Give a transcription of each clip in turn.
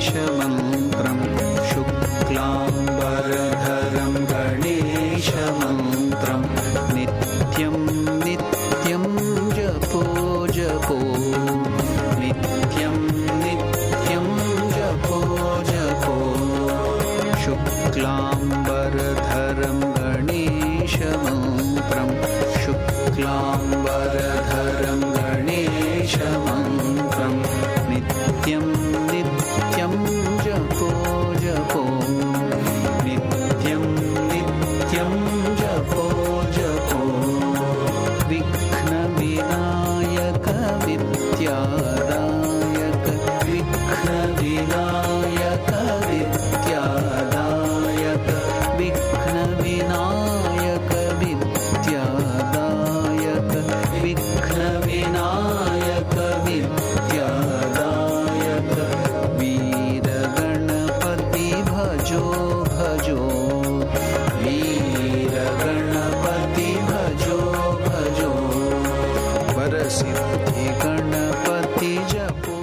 गणेशमन्त्रं शुक्लाम्बरधरं गणेशमन्त्रं नित्यं नित्यं जपो जपो नित्यं नित्यं जपो जपो शुक्लाम्बरधरं गणेशमन्त्रं शुक्लाम्बरधरं गणेशमन्त्रं नित्यं नित्यं जपो जपो नित्यं नित्यं जपो जपो विघ्नविनायक विद्यादायक विघ्नविनायक विद्यादायक विघ्नविनायक विद्यादायक विघ्नविनायक विद्यादायक वीरगणपति भजो भजो वीरगणपति भजो भजो वरसिद्धि गणपति जपो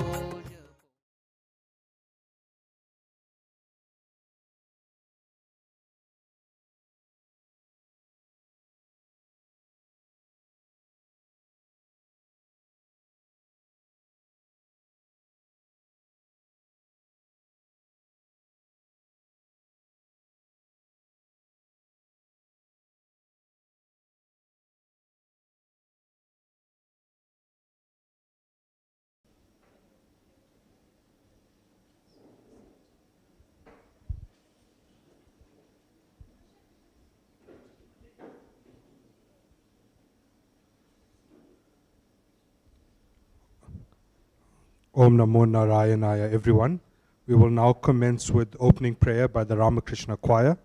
Om Namo Narayanaya, everyone. We will now commence with opening prayer by the Ramakrishna choir.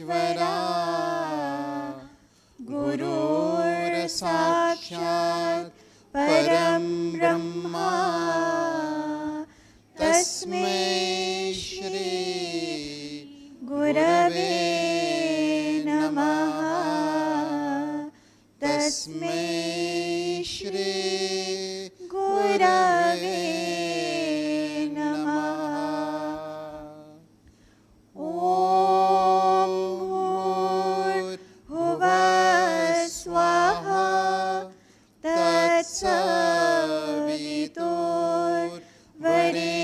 परमेश्वरा गुरुर्साक्षात् परं ब्रह्मा तस्मै श्री गुरवे नमः तस्मै श्री गुरवे नमः ॐ भूर्भुवः स्वाहा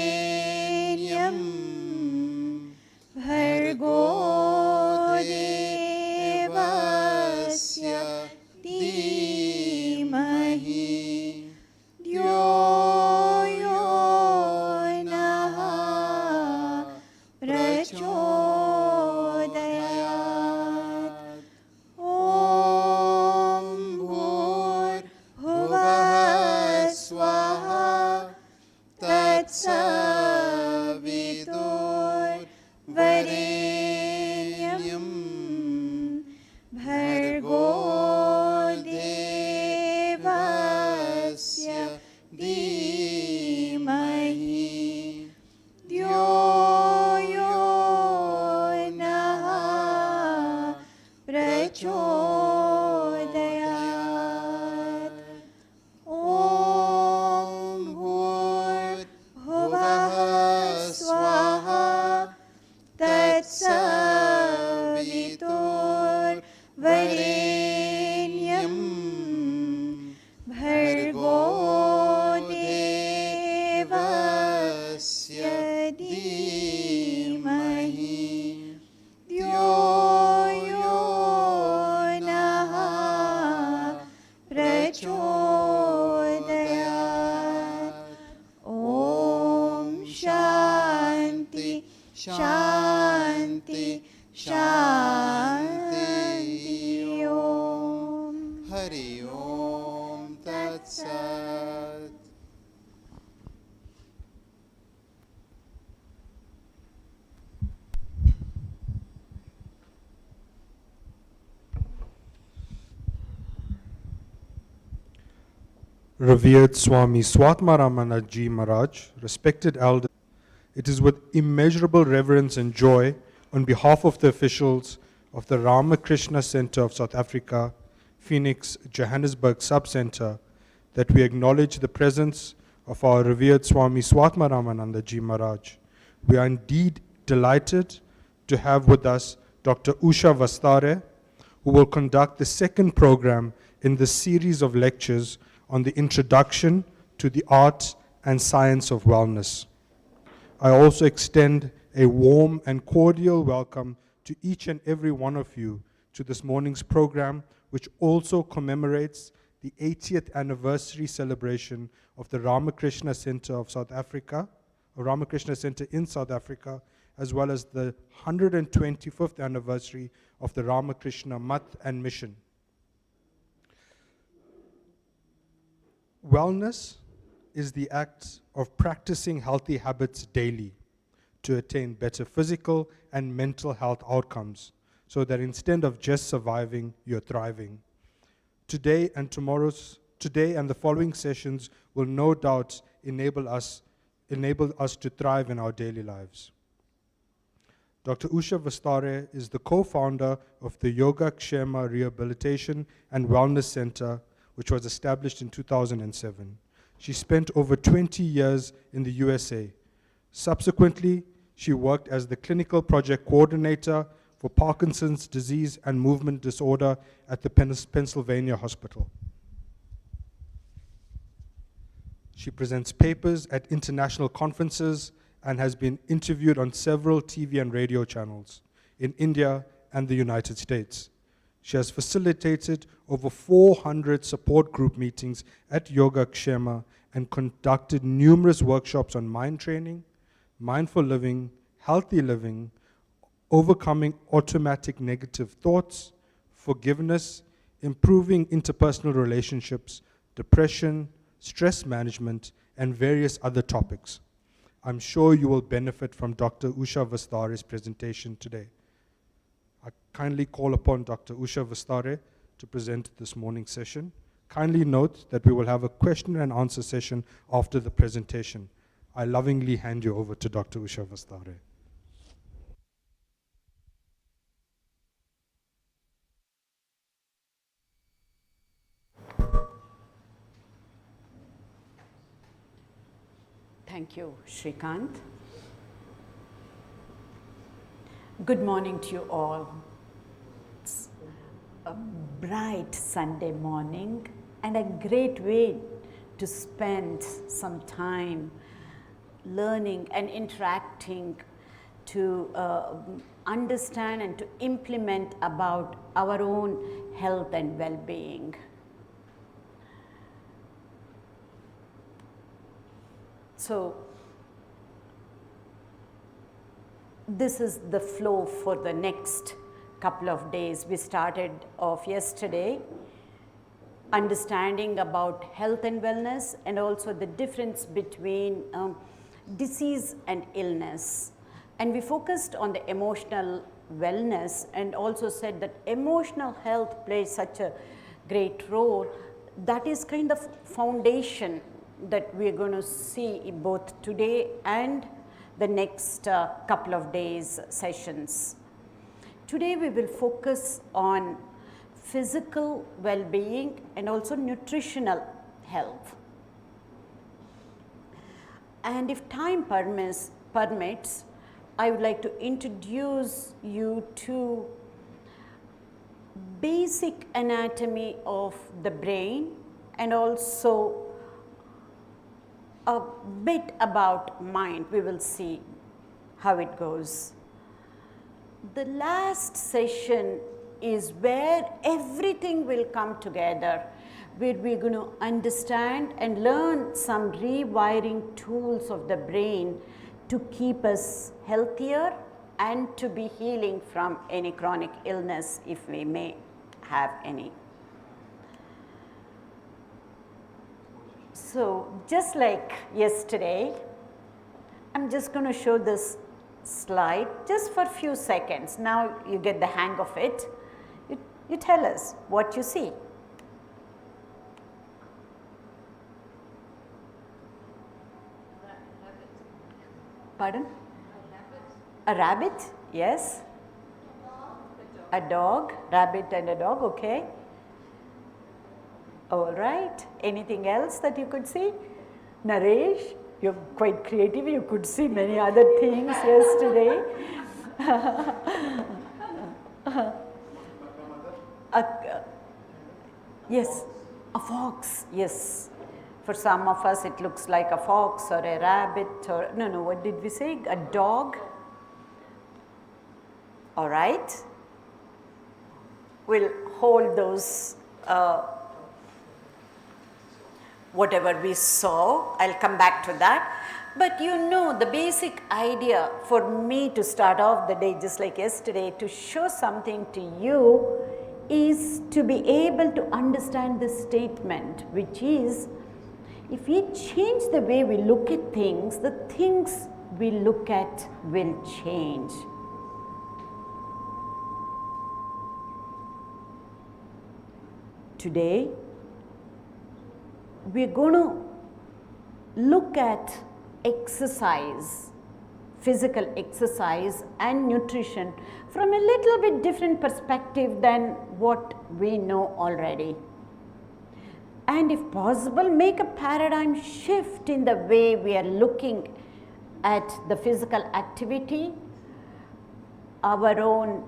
तत्सवितुर्वरेण्यं भर्गो देवस्य धीमहि धियो यो नः प्रचोदयात् ॐ भूर्भुवः स्वाहा तत्सवितुर्वरेण्यं भर्गो देवस्य धीमहि धियो यो नः प्रचोदयात् ॐ भूर्भुवः स्वाहा तत्सवितुर्वरेण्यं भर्गो देवस्य धीमहि धियो यो नः प्रचोदयात् ॐ शान्ति शान्ति शान्ति ॐ हरि ओम तत्सत् Revered Swami Swatmaramana Ji Maharaj, respected elders, it is with immeasurable reverence and joy on behalf of the officials of the Ramakrishna Center of South Africa, Phoenix, Johannesburg Sub-Center, that we acknowledge the presence of our revered Swami Swatmaramananda Ji Maharaj. We are indeed delighted to have with us Dr. Usha Vasthare, who will conduct the second program in the series of lectures on the introduction to the art and science of wellness. I also extend a warm and cordial welcome to each and every one of you to this morning's program, which also commemorates the 80th anniversary celebration of the Ramakrishna Center of South Africa, or Ramakrishna Center in South Africa, as well as the 125th anniversary of the Ramakrishna Math and Mission. Wellness is the act of practicing healthy habits daily to attain better physical and mental health outcomes, so that instead of just surviving, you're thriving. Today and the following sessions will no doubt enable us to thrive in our daily lives. Dr. Usha Vasthare is the co-founder of the YogaKshema Rehabilitation and Wellness Center, which was established in 2007. She spent over 20 years in the USA. Subsequently, she worked as the clinical project coordinator for Parkinson's disease and movement disorder at the Pennsylvania Hospital. She presents papers at international conferences and has been interviewed on several TV and radio channels in India and the United States. She has facilitated over 400 support group meetings at YogaKshema and conducted numerous workshops on mind training, mindful living, healthy living, overcoming automatic negative thoughts, forgiveness, improving interpersonal relationships, depression, stress management, and various other topics. I'm sure you will benefit from Dr. Usha Vasthare's presentation today. I kindly call upon Dr. Usha Vasthare to present this morning's session. Kindly note that we will have a question and answer session after the presentation. I lovingly hand you over to Dr. Usha Vasthare. Thank you, Shrikant. Good morning to you all. It's a bright Sunday morning and a great way to spend some time learning and interacting to understand and to implement about our own health and well-being. So, this is the flow for the next couple of days. We started off yesterday understanding about health and wellness and also the difference between disease and illness. And we focused on the emotional wellness and also said that emotional health plays such a great role. That is kind of foundation that we are going to see both today and the next couple of days sessions. Today we will focus on physical well-being and also nutritional health. And if time permits, I would like to introduce you to basic anatomy of the brain and also a bit about mind. We will see how it goes. The last session is where everything will come together, where we're going to understand and learn some rewiring tools of the brain to keep us healthier and to be healing from any chronic illness if we may have any. So, just like yesterday, I'm just going to show this slide just for a few seconds. Now you get the hang of it. You tell us what you see. Pardon? A rabbit? Yes. A dog, rabbit and a dog, okay. All right. Anything else that you could see? Naresh, you're quite creative. You could see many other things yesterday. Yes, a fox. Yes. For some of us, it looks like a fox or a rabbit or no. What did we say? A dog. All right. We'll hold those. Whatever we saw, I'll come back to that. But you know, the basic idea for me to start off the day just like yesterday, to show something to you, is to be able to understand this statement, which is, if we change the way we look at things, the things we look at will change. Today, we're going to look at exercise, physical exercise and nutrition from a little bit different perspective than what we know already. And if possible, make a paradigm shift in the way we are looking at the physical activity, our own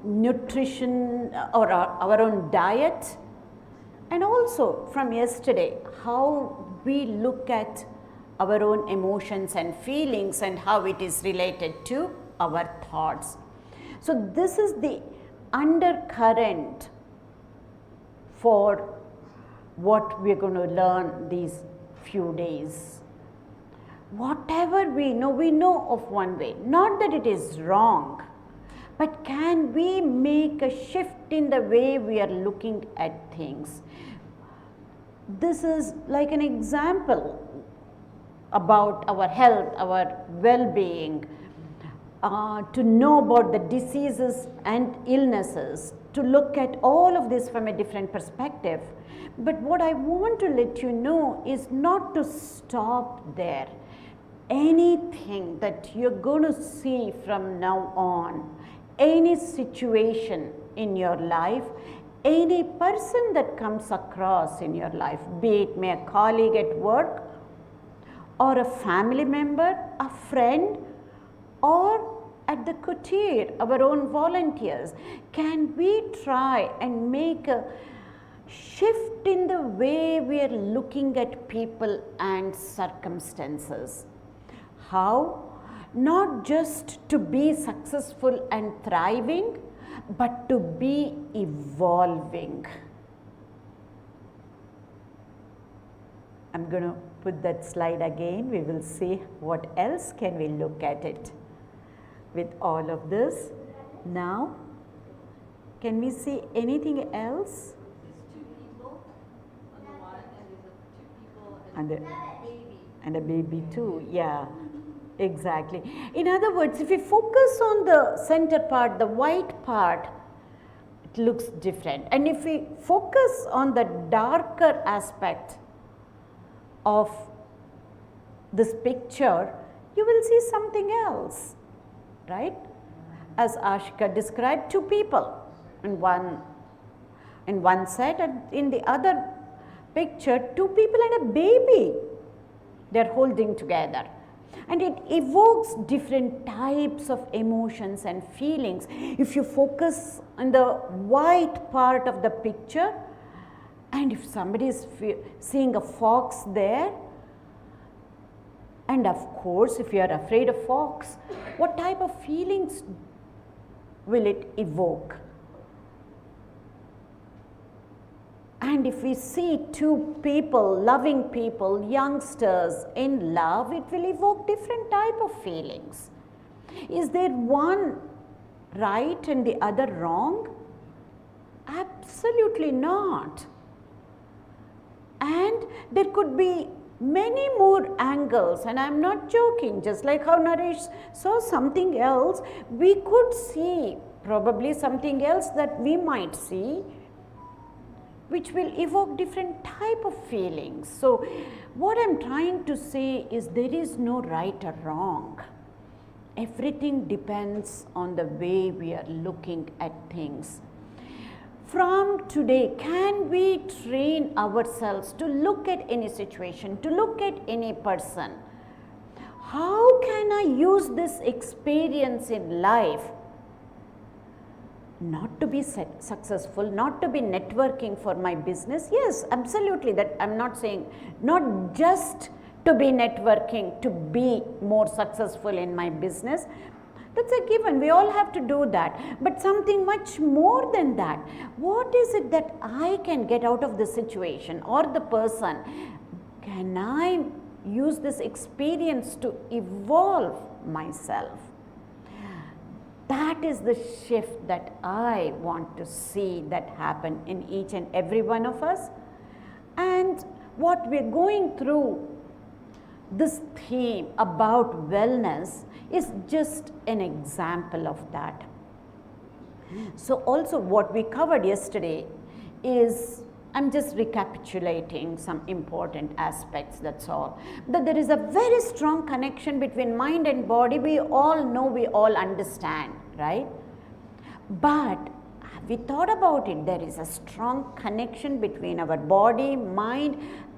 nutrition or our own diet, and also from yesterday, how we look at our own emotions and feelings and how it is related to our thoughts. So this is the undercurrent for what we are going to learn these few days. Whatever we know of one way, not that it is wrong, but can we make a shift in the way we are looking at things? This is like an example about our health, our well-being. to know about the diseases and illnesses, to look at all of this from a different perspective. But what I want to let you know is not to stop there. Anything that you're going to see from now on, any situation in your life, any person that comes across in your life, be it a colleague at work, or a family member, a friend, or at the coutier, our own volunteers, can we try and make a shift in the way we are looking at people and circumstances? How? Not just to be successful and thriving, but to be evolving. I'm going to put that slide again. We will see what else can we look at it with all of this. Now, can we see anything else? And a baby too, yeah, exactly. In other words, if we focus on the center part, the white part, it looks different. And if we focus on the darker aspect of this picture, you will see something else, right? As Ashika described, two people in one set, and in the other picture, two people and a baby. They're holding together, and it evokes different types of emotions and feelings. If you focus on the white part of the picture, and if somebody is seeing a fox there, and of course if you are afraid of fox, what type of feelings will it evoke? And if we see two people, loving people, youngsters in love, it will evoke different type of feelings. Is there one right and the other wrong? Absolutely not. And there could be many more angles, and I'm not joking. Just like how Naresh saw something else, we could see probably something else that we might see, which will evoke different type of feelings. So what I'm trying to say is there is no right or wrong. Everything depends on the way we are looking at things. From today, can we train ourselves to look at any situation, to look at any person? How can I use this experience in life not to be successful, not to be networking for my business? Yes, absolutely, that I'm not saying, not just to be networking, to be more successful in my business. That's a given, we all have to do that, but something much more than that. What is it that I can get out of the situation or the person? Can I use this experience to evolve myself? That is the shift that I want to see that happen in each and every one of us. And what we're going through, this theme about wellness, is just an example of that. So also what we covered yesterday is, I'm just recapitulating some important aspects, that's all. That there is a very strong connection between mind and body. We all know, we all understand, right? But have we thought about it? There is a strong connection between our body, mind,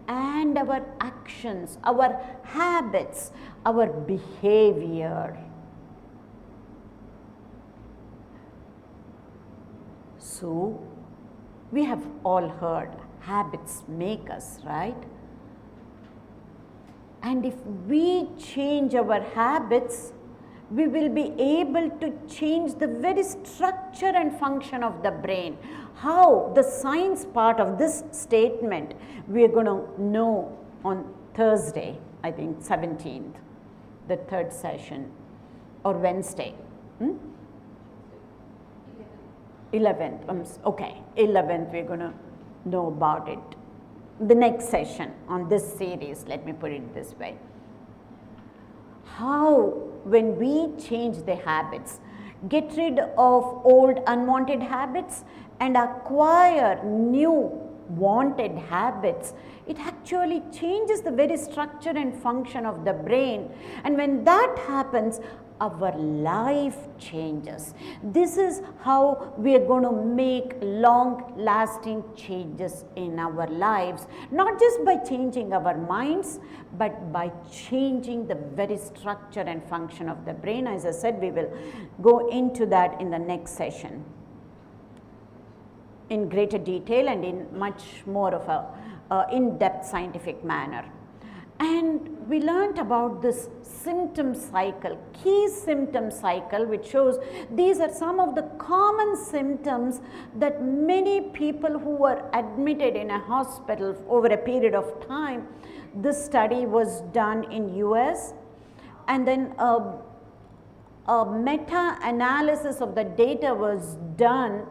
and our actions, our habits, our behavior. So, we have all heard habits make us, right? And if we change our habits, we will be able to change the very structure and function of the brain. How? The science part of this statement we are going to know on Thursday, I think 17th, the third session, or Wednesday. 11th, okay, 11th we're going to know about it. The next session on this series, let me put it this way. How when we change the habits, get rid of old unwanted habits and acquire new wanted habits, it actually changes the very structure and function of the brain. And when that happens, our life changes. This is how we are going to make long lasting changes in our lives, not just by changing our minds, but by changing the very structure and function of the brain. As I said, we will go into that in the next session in greater detail and in much more of a in-depth scientific manner. And we learnt about this symptom cycle, key symptom cycle, which shows these are some of the common symptoms that many people who were admitted in a hospital over a period of time. This study was done in US, and then a meta-analysis of the data was done,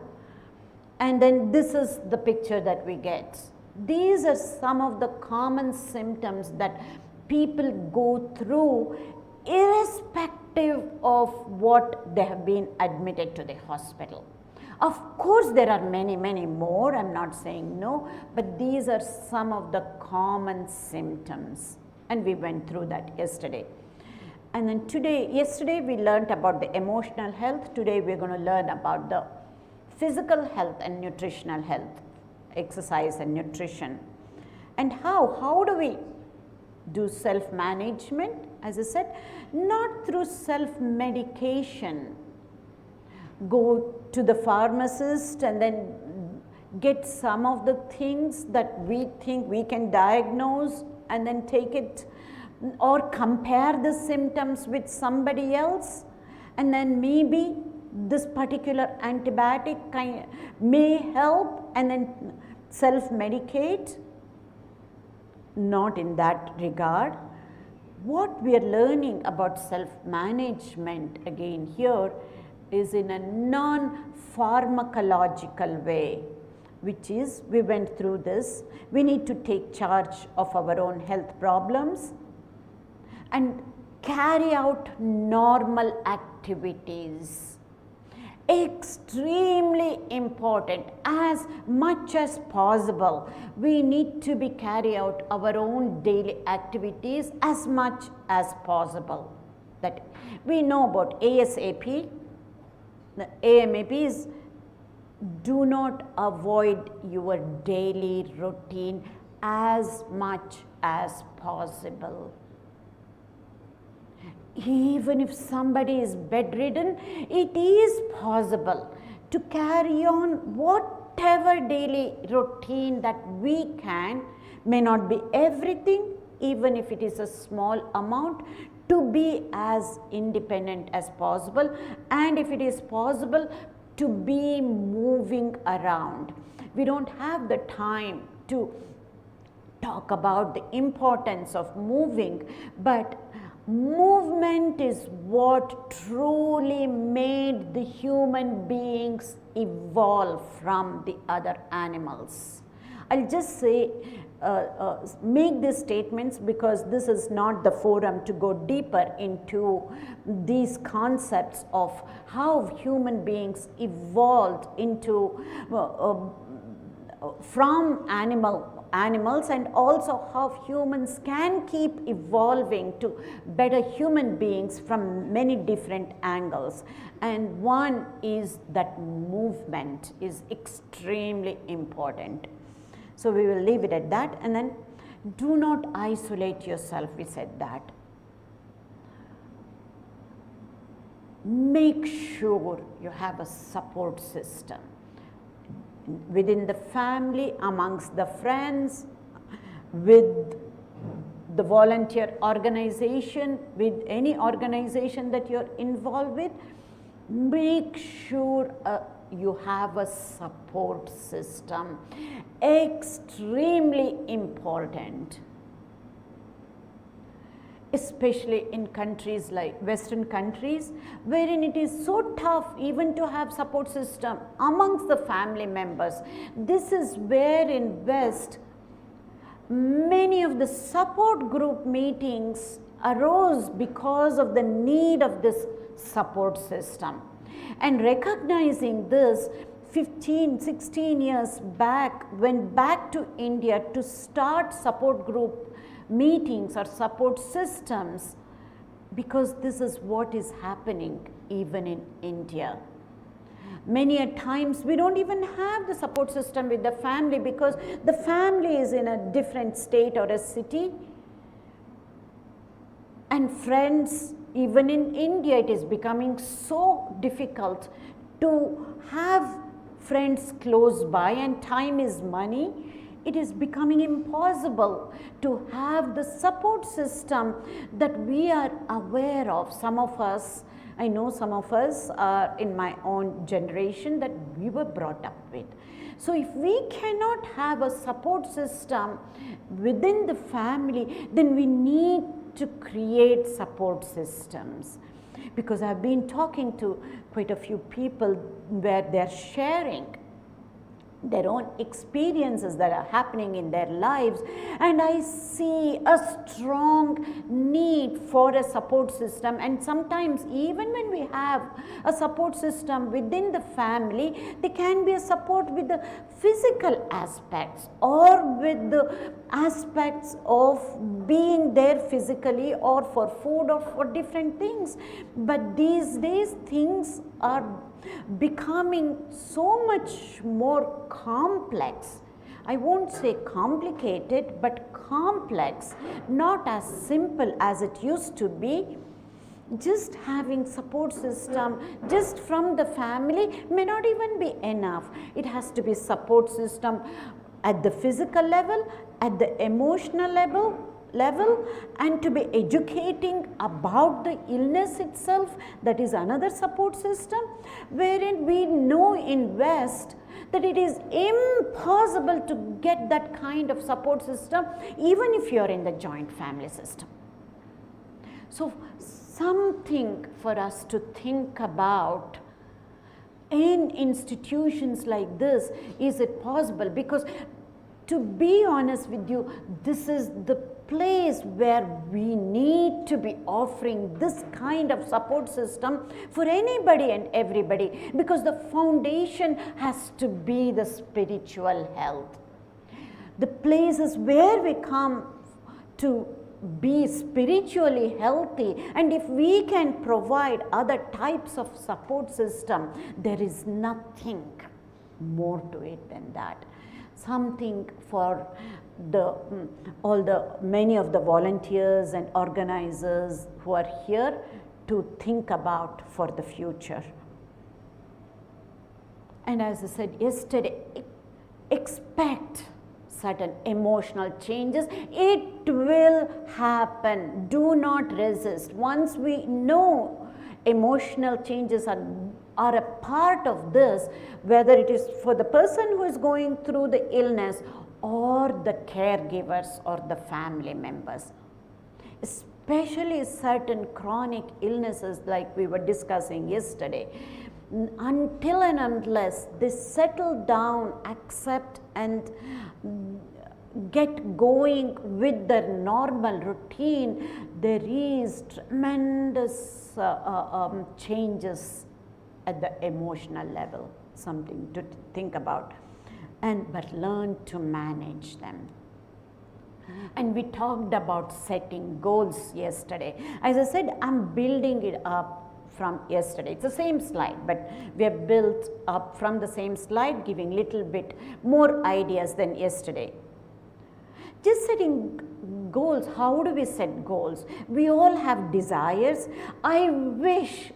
and then this is the picture that we get. These are some of the common symptoms that people go through irrespective of what they have been admitted to the hospital. Of course, there are many, many more, I'm not saying no, but these are some of the common symptoms, and we went through that yesterday. And then yesterday we learned about the emotional health. Today we're going to learn about the physical health and nutritional health, exercise and nutrition. And how do we do self-management? As I said, not through self-medication. Go to the pharmacist and then get some of the things that we think we can diagnose and then take it, or compare the symptoms with somebody else, and then maybe this particular antibiotic may help and then self-medicate. Not in that regard. What we are learning about self-management again here is in a non-pharmacological way, which is, we went through this, we need to take charge of our own health problems and carry out normal activities. Extremely important. As much as possible, we need to be carry out our own daily activities as much as possible. That we know about ASAP. The AMAP is, do not avoid your daily routine as much as possible. Even if somebody is bedridden, it is possible to carry on whatever daily routine that we can, may not be everything, even if it is a small amount, to be as independent as possible, and if it is possible, to be moving around. We don't have the time to talk about the importance of moving, but movement is what truly made the human beings evolve from the other animals. I'll just say, make these statements because this is not the forum to go deeper into these concepts of how human beings evolved into from animals, and also how humans can keep evolving to better human beings from many different angles. And one is that movement is extremely important. So we will leave it at that, and then do not isolate yourself, we said that. Make sure you have a support system within the family, amongst the friends, with the volunteer organization, with any organization that you're involved with. Make sure you have a support system. Extremely important, especially in countries like Western countries, wherein it is so tough even to have support system amongst the family members. This is where in West, many of the support group meetings arose because of the need of this support system. And recognizing this, 15, 16 years back, went back to India to start support group meetings or support systems, because this is what is happening even in India. Many a times we don't even have the support system with the family because the family is in a different state or a city. And friends, even in India, it is becoming so difficult to have friends close by, and time is money. It is becoming impossible to have the support system that we are aware of. Some of us, I know some of us are in my own generation that we were brought up with. So if we cannot have a support system within the family, then we need to create support systems. Because I've been talking to quite a few people where they're sharing their own experiences that are happening in their lives, and I see a strong need for a support system. And sometimes even when we have a support system within the family, there can be a support with the physical aspects or with the aspects of being there physically or for food or for different things. But these days things are becoming so much more complex. I won't say complicated, but complex, not as simple as it used to be. Just having support system just from the family may not even be enough. It has to be support system at the physical level, at the emotional level, and to be educating about the illness itself. That is another support system, wherein we know in West that it is impossible to get that kind of support system even if you are in the joint family system. So something for us to think about in institutions like this. Is it possible? Because to be honest with you, this is the place where we need to be offering this kind of support system for anybody and everybody, because the foundation has to be the spiritual health. The places where we come to be spiritually healthy, and if we can provide other types of support system, there is nothing more to it than that. Something for many of the volunteers and organizers who are here to think about for the future. And as I said yesterday, expect certain emotional changes. It will happen. Do not resist. Once we know emotional changes are a part of this, whether it is for the person who is going through the illness or the caregivers or the family members. Especially certain chronic illnesses like we were discussing yesterday, until and unless they settle down, accept and get going with their normal routine, there is tremendous changes at the emotional level, something to think about. But learn to manage them. And we talked about setting goals yesterday. As I said, I'm building it up from yesterday. It's the same slide, but we have built up from the same slide, giving little bit more ideas than yesterday. Just setting goals. How do we set goals? We all have desires. I wish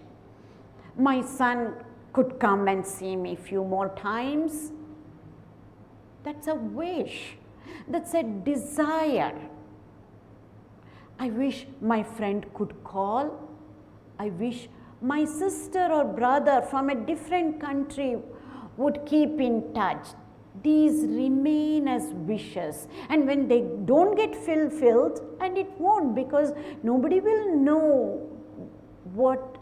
my son could come and see me a few more times. That's a wish. That's a desire. I wish my friend could call. I wish my sister or brother from a different country would keep in touch. These remain as wishes, and when they don't get fulfilled, and it won't, because nobody will know what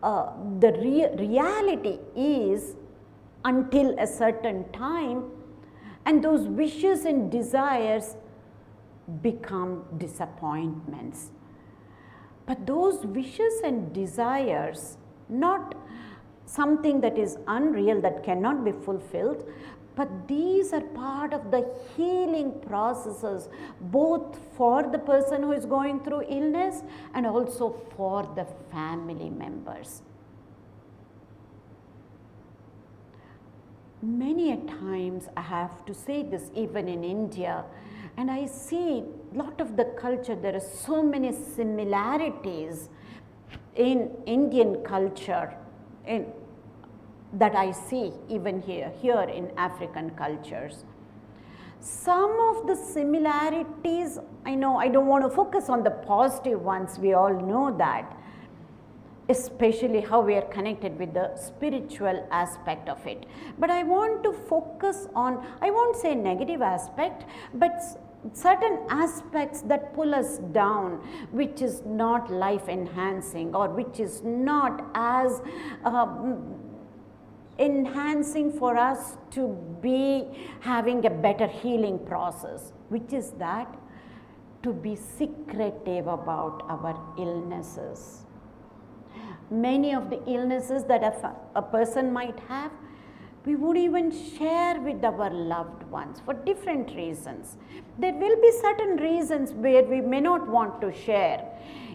the reality is until a certain time, and those wishes and desires become disappointments. But those wishes and desires, not something that is unreal, that cannot be fulfilled, but these are part of the healing processes, both for the person who is going through illness and also for the family members. Many a times I have to say this, even in India, and I see a lot of the culture, there are so many similarities in Indian culture that I see even here in African cultures. Some of the similarities, I know I don't want to focus on the positive ones, we all know that, especially how we are connected with the spiritual aspect of it. But I want to focus on, I won't say negative aspect, but certain aspects that pull us down, which is not life enhancing, or which is not as enhancing for us to be having a better healing process, which is that to be secretive about our illnesses. Many of the illnesses that a person might have, we would even share with our loved ones for different reasons. There will be certain reasons where we may not want to share.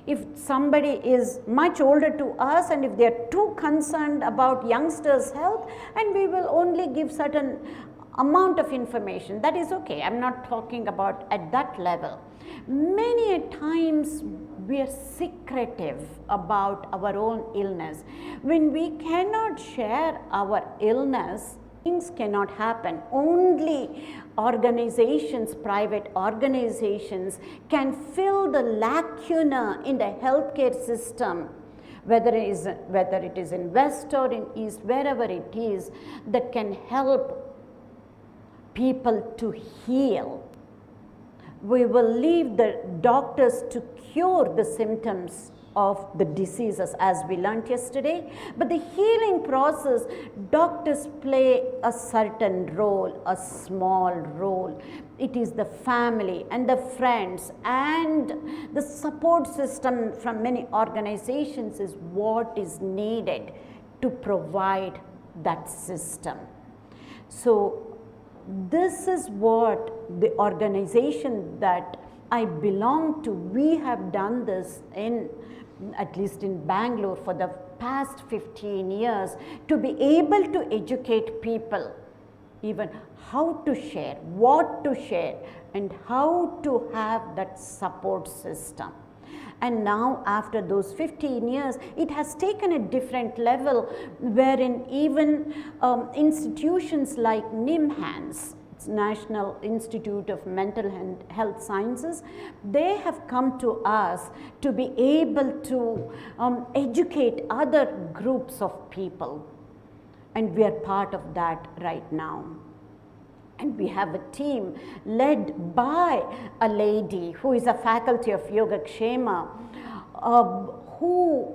If somebody is much older to us and if they are too concerned about youngsters' health, and we will only give certain amount of information, that is okay. I'm not talking about at that level. Many a times we are secretive about our own illness. When we cannot share our illness, things cannot happen. Only organizations, private organizations, can fill the lacuna in the healthcare system, whether it is in West or in East, wherever it is, that can help people to heal. We will leave the doctors to cure the symptoms of the diseases, as we learnt yesterday, but the healing process, doctors play a certain role, a small role. It is the family and the friends and the support system from many organizations is what is needed to provide that system. So this is what the organization that I belong to, we have done this at least in Bangalore for the past 15 years, to be able to educate people even how to share, what to share, and how to have that support system. And now after those 15 years, it has taken a different level, wherein even institutions like NIMHANS, National Institute of Mental Health Sciences, they have come to us to be able to educate other groups of people, and we are part of that right now. And we have a team led by a lady who is a faculty of YogaKshema, who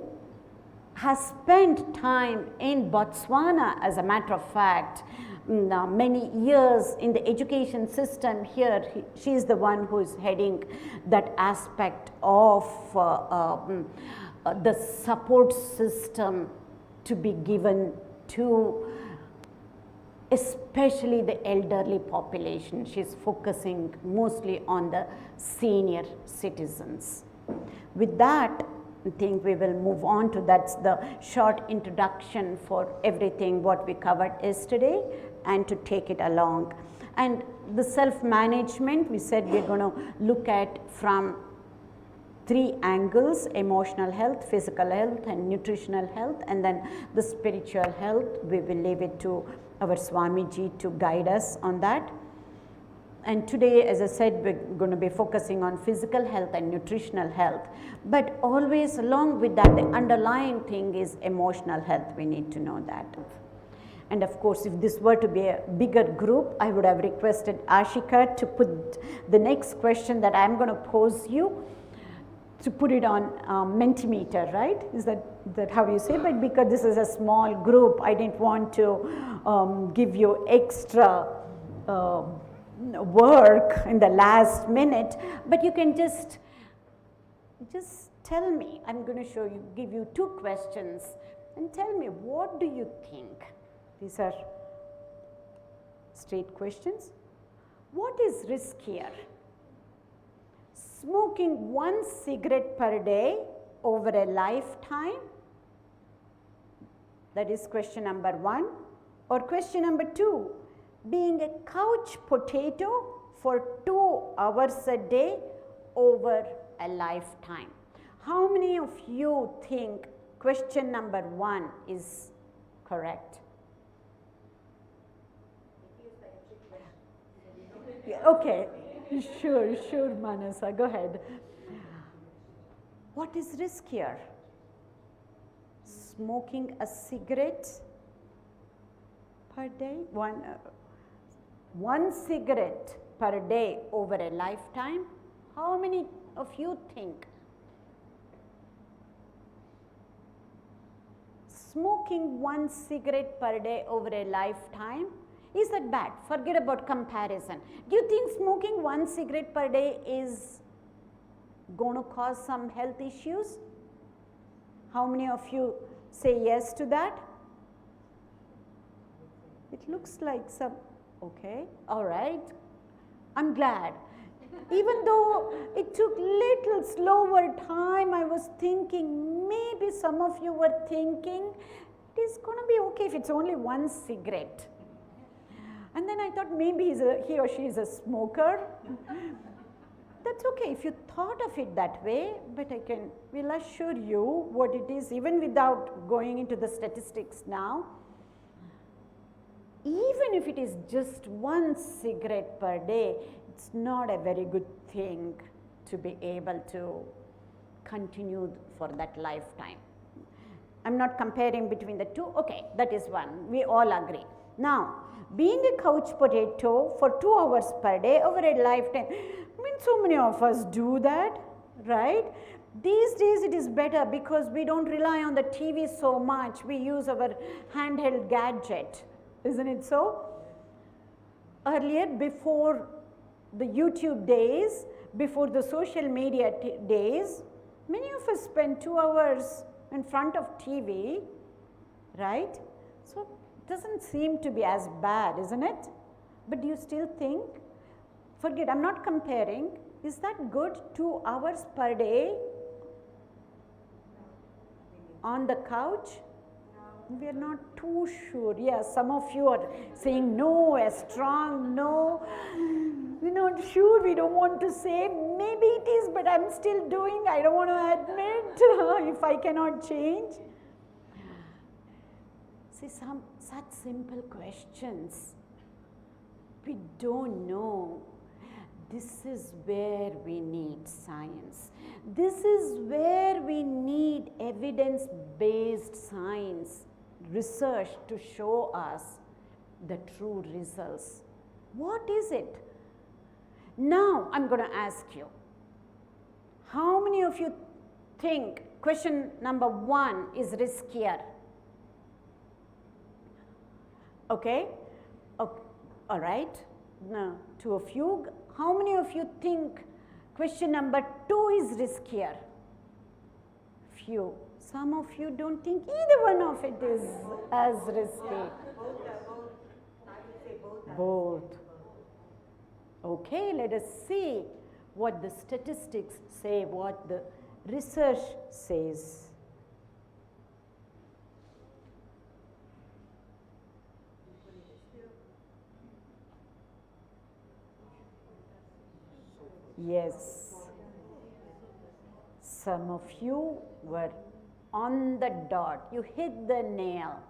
has spent time in Botswana, as a matter of fact, many years in the education system here. She is the one who is heading that aspect of the support system to be given to especially the elderly population. She's focusing mostly on the senior citizens. With that, I think we will move on to, that's the short introduction for everything what we covered yesterday, and to take it along. And the self-management, we said we're going to look at from 3 angles: emotional health, physical health, and nutritional health, and then the spiritual health. We will leave it to our Swamiji to guide us on that. And today, as I said, we're going to be focusing on physical health and nutritional health. But always along with that, the underlying thing is emotional health. We need to know that. And of course, if this were to be a bigger group, I would have requested Ashika to put the next question that I'm going to pose you, to put it on Mentimeter, right? Is that how you say? But because this is a small group, I didn't want to give you extra work in the last minute, but you can just tell me, I'm going to give you 2 questions and tell me, what do you think? These are straight questions. What is riskier? Smoking 1 cigarette per day over a lifetime? That is question number 1. Or question number 2, being a couch potato for 2 hours a day over a lifetime. How many of you think question number 1 is correct? Okay, sure, Manasa, go ahead. What is riskier? Smoking a cigarette per day? One cigarette per day over a lifetime? How many of you think? Smoking 1 cigarette per day over a lifetime, is that bad? Forget about comparison. Do you think smoking 1 cigarette per day is going to cause some health issues? How many of you say yes to that? It looks like some, okay, all right. I'm glad. Even though it took little slower time, I was thinking, maybe some of you were thinking, it is going to be okay if it's only 1 cigarette. And then I thought maybe he or she is a smoker. That's okay if you thought of it that way, but will assure you what it is, even without going into the statistics now. Even if it is just 1 cigarette per day, it's not a very good thing to be able to continue for that lifetime. I'm not comparing between the 2. Okay, that is one. We all agree. Now, being a couch potato for 2 hours per day over a lifetime, I mean, so many of us do that, right? These days it is better because we don't rely on the TV so much. We use our handheld gadget, isn't it so? Earlier, before the YouTube days, before the social media days, many of us spend 2 hours in front of TV, right? So it doesn't seem to be as bad, isn't it? But do you still think? Forget, I'm not comparing. Is that good? 2 hours per day on the couch? We are not too sure. Yes, some of you are saying no, a strong no. We're not sure, we don't want to say. Maybe it is, but I'm still doing. I don't want to admit if I cannot change. See, some such simple questions. We don't know. This is where we need science. This is where we need evidence-based science, research to show us the true results. What is it? Now, I'm going to ask you, how many of you think question number 1 is riskier? Okay, all right. Now, 2 of you. How many of you think question number 2 is riskier? Few. Some of you don't think either one of it is as risky. Both. Okay, let us see what the statistics say, what the research says. Yes, some of you were on the dot. You hit the nail.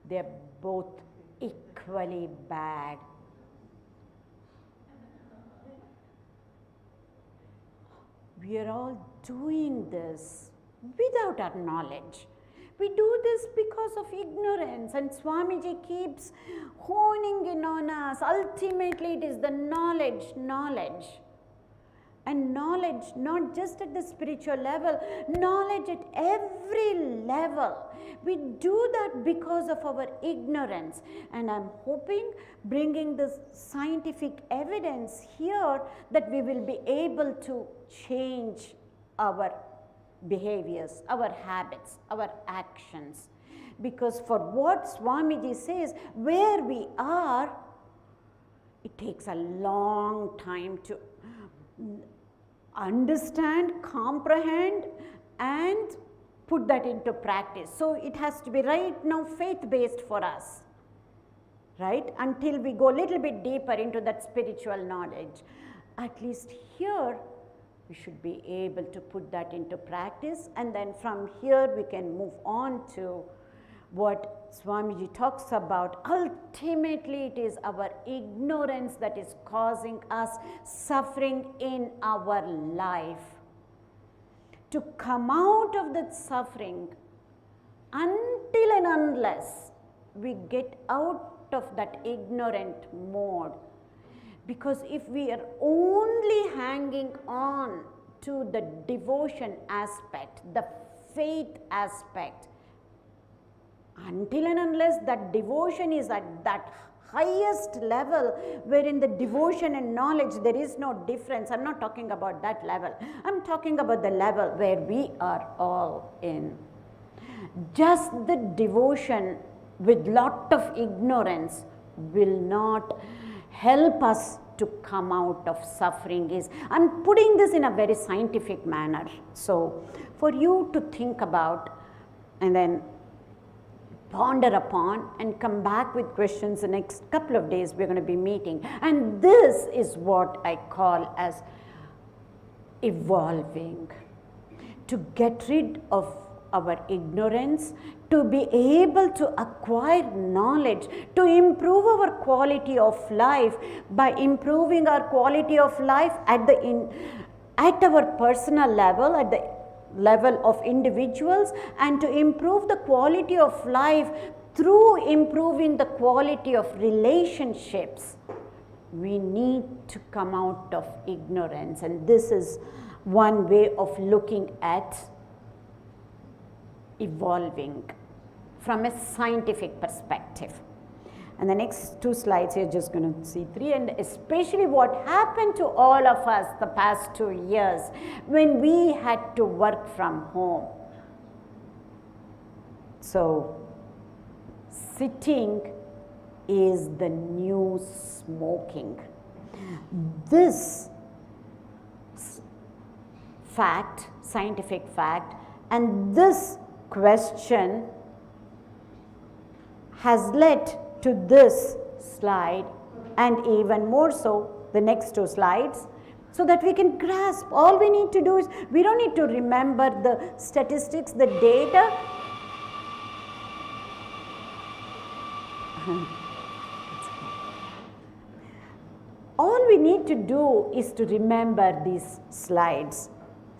They're both equally bad. We are all doing this without our knowledge. We do this because of ignorance, and Swamiji keeps honing in on us. Ultimately, it is the knowledge. And knowledge not just at the spiritual level, knowledge at every level. We do that because of our ignorance. And I'm hoping, bringing this scientific evidence here, that we will be able to change our behaviors, our habits, our actions. Because for what Swamiji says, where we are, it takes a long time to understand, comprehend, and put that into practice. So it has to be right now faith-based for us, right? Until we go a little bit deeper into that spiritual knowledge. At least here, we should be able to put that into practice, and then from here we can move on to what Swamiji talks about. Ultimately, it is our ignorance that is causing us suffering in our life. To come out of that suffering, until and unless we get out of that ignorant mode. Because if we are only hanging on to the devotion aspect, the faith aspect, until and unless that devotion is at that highest level, wherein the devotion and knowledge, there is no difference. I'm not talking about that level. I'm talking about the level where we are all in. Just the devotion with lot of ignorance will not help us to come out of suffering. I'm putting this in a very scientific manner. So for you to think about and then ponder upon and come back with questions the next couple of days we're going to be meeting. And this is what I call as evolving. To get rid of our ignorance, to be able to acquire knowledge, to improve our quality of life by improving our quality of life at our personal level, at the level of individuals, and to improve the quality of life through improving the quality of relationships. We need to come out of ignorance, and this is one way of looking at evolving from a scientific perspective. And the next two slides, you're just going to see three, and especially what happened to all of us the past 2 years when we had to work from home. So, sitting is the new smoking. This fact, scientific fact, and this question has led to this slide, and even more so the next two slides, so that we can grasp. All we need to do is, we don't need to remember the statistics, the data. All we need to do is to remember these slides.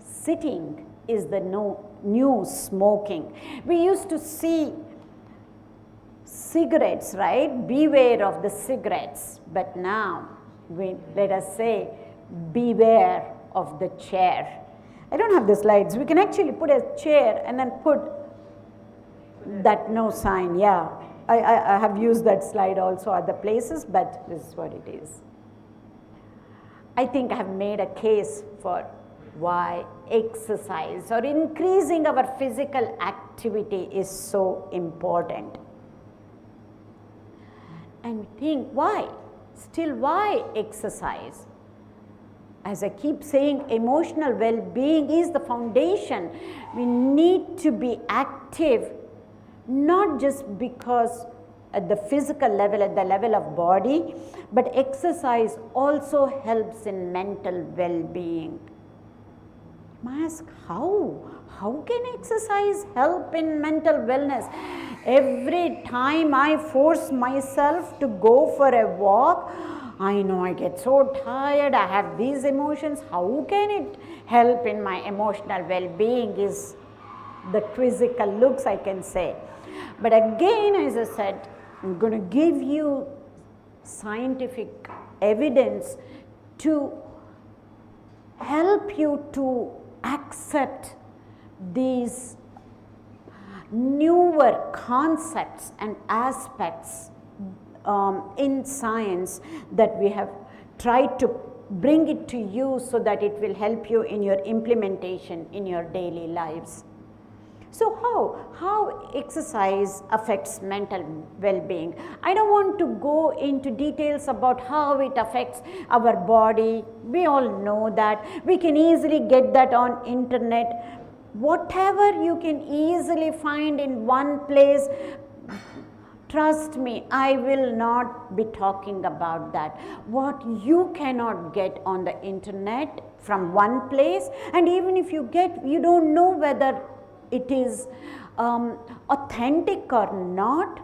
Sitting is the new smoking. We used to see cigarettes, right? Beware of the cigarettes. But now, let us say, beware of the chair. I don't have the slides. We can actually put a chair and then put that no sign. Yeah, I have used that slide also other places, but this is what it is. I think I have made a case for why exercise or increasing our physical activity is so important. And we think, why? Still, why exercise? As I keep saying, emotional well-being is the foundation. We need to be active, not just because at the physical level, at the level of body, but exercise also helps in mental well-being. I ask, how? How can exercise help in mental wellness? Every time I force myself to go for a walk, I know I get so tired, I have these emotions. How can it help in my emotional well-being is the quizzical looks, I can say. But again, as I said, I'm going to give you scientific evidence to help you to accept these newer concepts and aspects in science that we have tried to bring it to you so that it will help you in your implementation in your daily lives. So how exercise affects mental well-being? I don't want to go into details about how it affects our body. We all know that. We can easily get that on internet. Whatever you can easily find in one place, trust me, I will not be talking about that. What you cannot get on the internet from one place, and even if you get, you don't know whether it is authentic or not,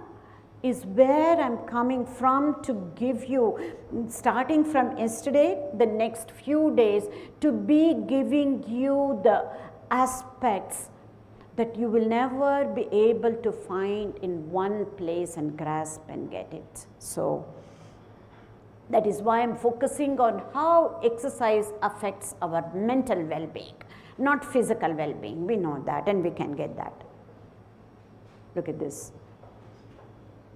is where I'm coming from to give you, starting from yesterday, the next few days, to be giving you the aspects that you will never be able to find in one place and grasp and get it. So that is why I'm focusing on how exercise affects our mental well-being, not physical well-being. We know that and we can get that. Look at this.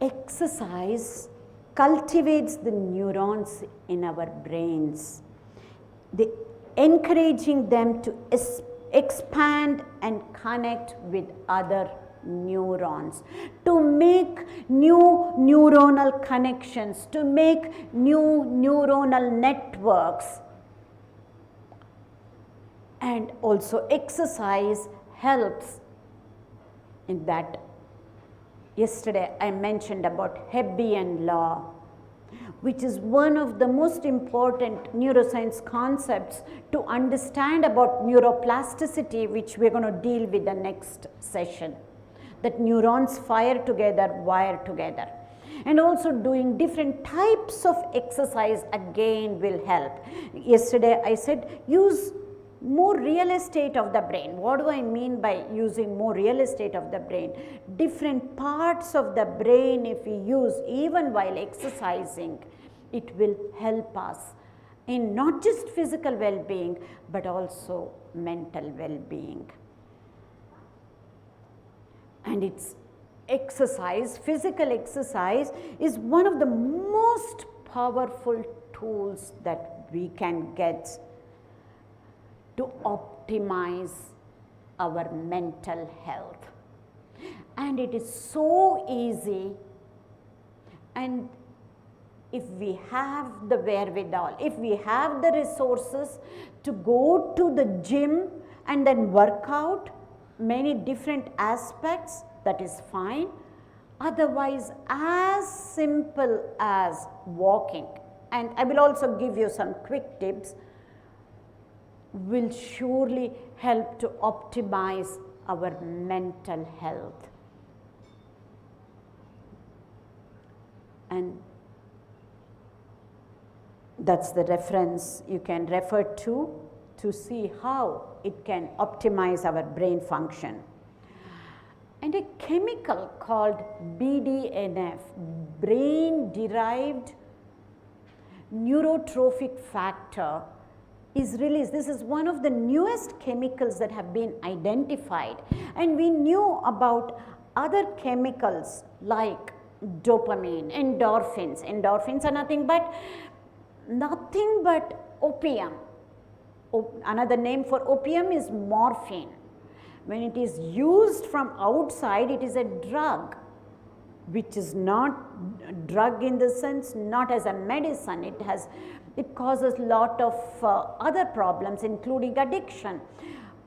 Exercise cultivates the neurons in our brains, encouraging them to expand and connect with other neurons, to make new neuronal connections, to make new neuronal networks. And also exercise helps in that. Yesterday I mentioned about Hebbian law, which is one of the most important neuroscience concepts to understand about neuroplasticity, which we're going to deal with the next session. That neurons fire together, wire together. And also doing different types of exercise again will help. Yesterday I said use more real estate of the brain. What do I mean by using more real estate of the brain? Different parts of the brain, if we use even while exercising, it will help us in not just physical well-being but also mental well-being. And it's exercise, physical exercise is one of the most powerful tools that we can get to optimize our mental health. And it is so easy, and if we have the wherewithal, if we have the resources to go to the gym and then work out many different aspects, that is fine. Otherwise, as simple as walking, and I will also give you some quick tips, will surely help to optimize our mental health. And that's the reference you can refer to see how it can optimize our brain function. And a chemical called BDNF, brain-derived neurotrophic factor, is released. This is one of the newest chemicals that have been identified, and we knew about other chemicals like dopamine, endorphins. Endorphins are nothing but opium. Another name for opium is morphine. When it is used from outside, it is a drug, which is not drug in the sense, not as a medicine. It causes lot of other problems, including addiction.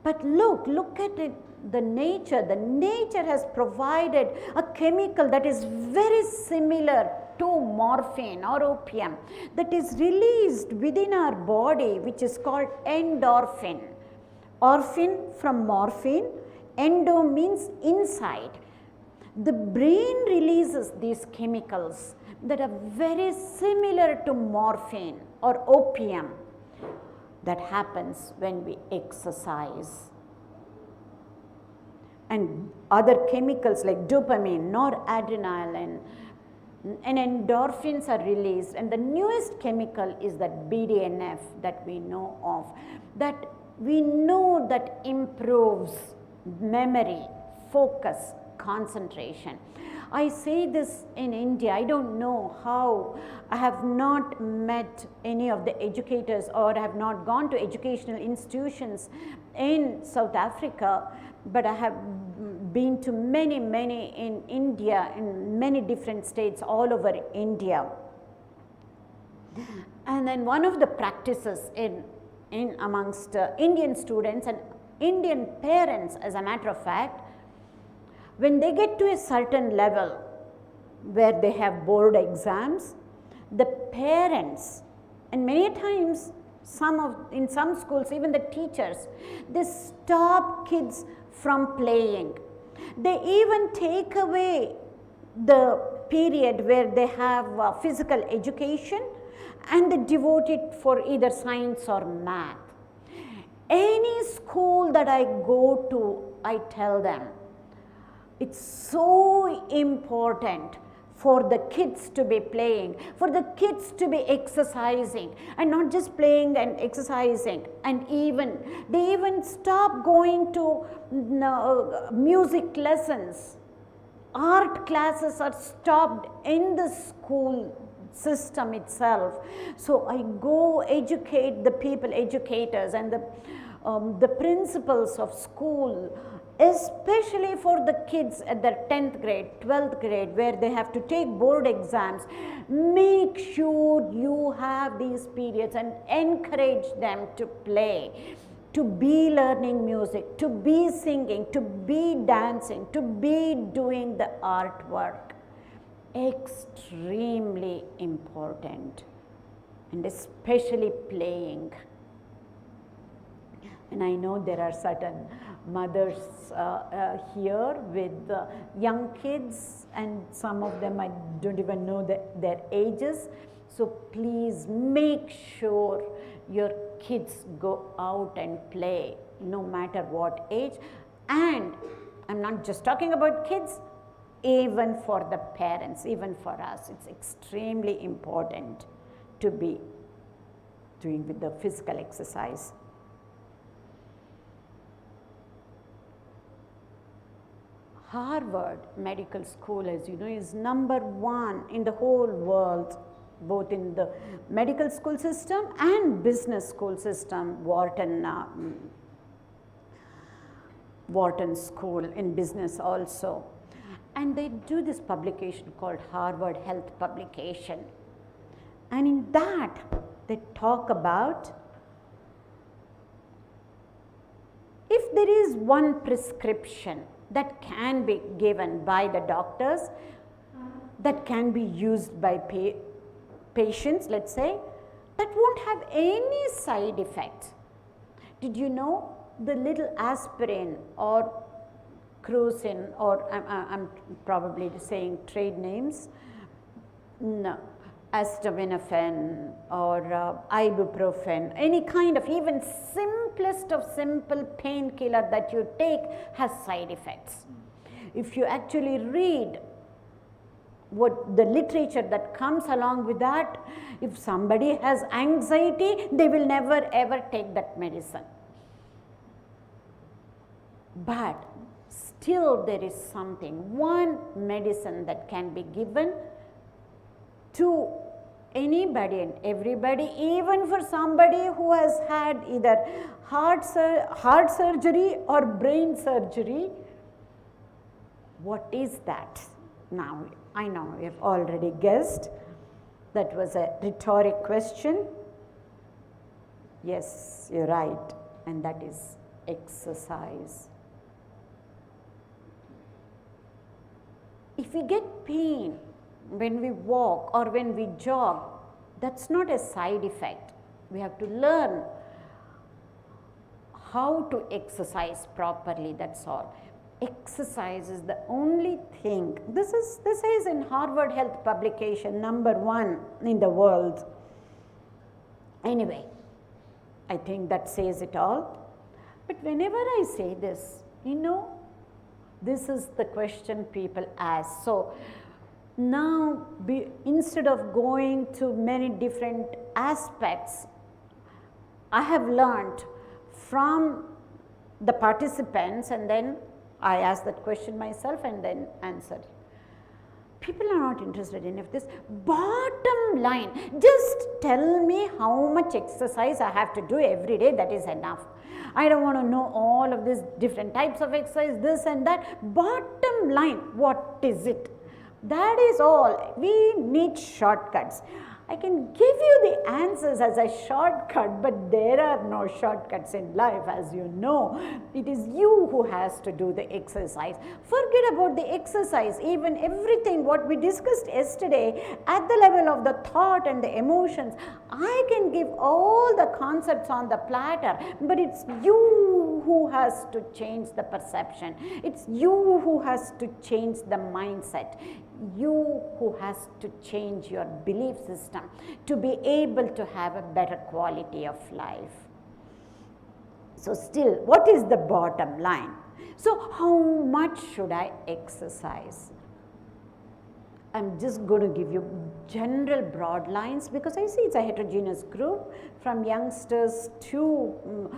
But look at it, the nature. The nature has provided a chemical that is very similar to morphine or opium, that is released within our body, which is called endorphin. Orphin from morphine, endo means inside. The brain releases these chemicals that are very similar to morphine or opium. That happens when we exercise. And other chemicals like dopamine, noradrenaline, and endorphins are released. And the newest chemical is that BDNF that we know of, that we know that improves memory, focus, concentration. I say this in India, I don't know how, I have not met any of the educators or have not gone to educational institutions in South Africa, but I have been to many in India, in many different states all over India. And then one of the practices in amongst Indian students and Indian parents, as a matter of fact, when they get to a certain level where they have board exams, the parents, and many times in some schools, even the teachers, they stop kids from playing. They even take away the period where they have physical education and they devote it for either science or math. Any school that I go to, I tell them, it's so important for the kids to be playing, for the kids to be exercising, and not just playing and exercising, and they even stop going to music lessons. Art classes are stopped in the school system itself. So I go educate the people, educators and the principals of school, especially for the kids at their 10th grade, 12th grade, where they have to take board exams. Make sure you have these periods and encourage them to play, to be learning music, to be singing, to be dancing, to be doing the artwork. Extremely important, and especially playing. And I know there are certain mothers here with young kids, and some of them I don't even know their ages. So please make sure your kids go out and play, no matter what age. And I'm not just talking about kids, even for the parents, even for us, it's extremely important to be doing with the physical exercise. Harvard Medical School, as you know, is #1 in the whole world, both in the medical school system and business school system. Wharton School in business also. And they do this publication called Harvard Health Publication. And in that, they talk about, if there is one prescription that can be given by the doctors, that can be used by patients, let's say, that won't have any side effects. Did you know the little aspirin or Crucin, or I'm probably saying trade names, no, acetaminophen or ibuprofen, any kind of even simplest of simple painkiller that you take has side effects. If you actually read what the literature that comes along with that, if somebody has anxiety, they will never ever take that medicine. But still there is one medicine that can be given to anybody and everybody, even for somebody who has had either heart surgery or brain surgery. What is that? Now, I know you've already guessed. That was a rhetoric question. Yes, you're right, and that is exercise. If we get pain when we walk or when we jog, that's not a side effect. We have to learn how to exercise properly, that's all. Exercise is the only thing. This is in Harvard Health Publication, #1 in the world. Anyway, I think that says it all. But whenever I say this, this is the question people ask. So now, instead of going to many different aspects, I have learned from the participants, and then I ask that question myself and then answer. People are not interested in this. Bottom line, just tell me how much exercise I have to do every day, that is enough. I don't want to know all of these different types of exercise, this and that. Bottom line, what is it? That is all. We need shortcuts. I can give you the answers as a shortcut, but there are no shortcuts in life, as you know. It is you who has to do the exercise. Forget about the exercise, even everything what we discussed yesterday at the level of the thought and the emotions. I can give all the concepts on the platter, but it's you who has to change the perception. It's you who has to change the mindset. You who has to change your belief system to be able to have a better quality of life. So still, what is the bottom line? So how much should I exercise? I'm just going to give you general broad lines because I see it's a heterogeneous group from youngsters to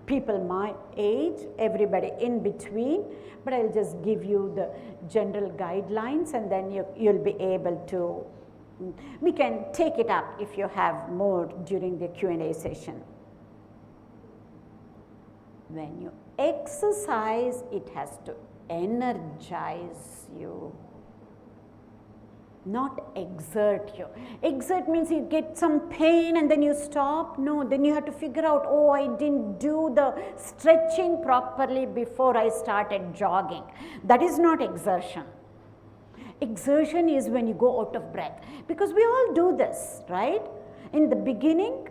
people my age, everybody in between, but I'll just give you the general guidelines and then you'll be able to, we can take it up if you have more during the Q&A session. When you exercise, it has to energize you, not exert you. Exert means you get some pain and then you stop. No, then you have to figure out, oh, I didn't do the stretching properly before I started jogging. That is not exertion. Exertion is when you go out of breath, because we all do this, right? In the beginning,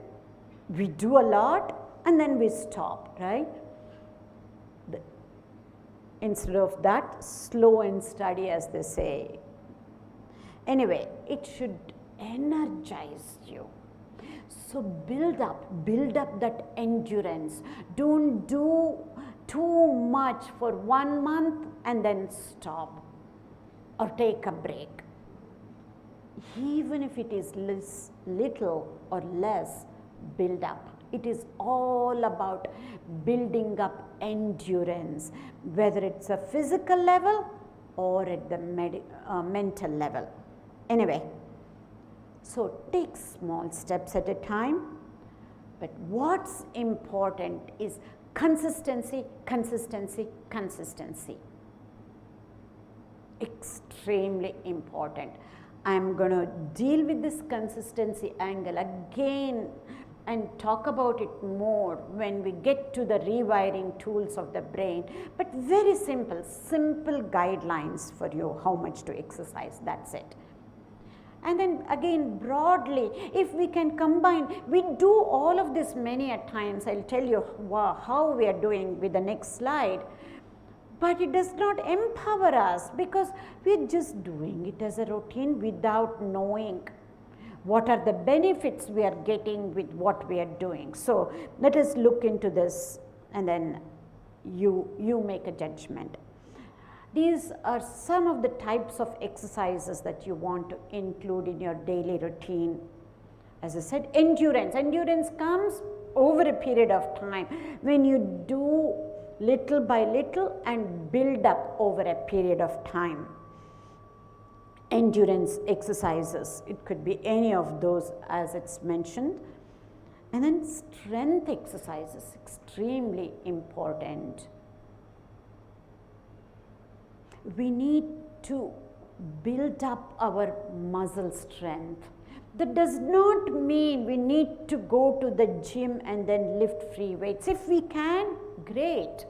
we do a lot and then we stop, right? Instead of that, slow and steady, as they say. Anyway, it should energize you. So build up that endurance. Don't do too much for 1 month and then stop or take a break. Even if it is little or less, build up. It is all about building up endurance, whether it's a physical level or at the mental level. Anyway, so take small steps at a time, but what's important is consistency, consistency, consistency. Extremely important. I'm going to deal with this consistency angle again and talk about it more when we get to the rewiring tools of the brain, but very simple guidelines for you how much to exercise, that's it. And then again, broadly, if we can combine, we do all of this many a times. I'll tell you how we are doing with the next slide. But it does not empower us because we're just doing it as a routine without knowing what are the benefits we are getting with what we are doing. So let us look into this and then you make a judgment. These are some of the types of exercises that you want to include in your daily routine. As I said, endurance. Endurance comes over a period of time when you do little by little and build up over a period of time. Endurance exercises, it could be any of those as it's mentioned. And then strength exercises, extremely important. We need to build up our muscle strength. That does not mean we need to go to the gym and then lift free weights. If we can, great.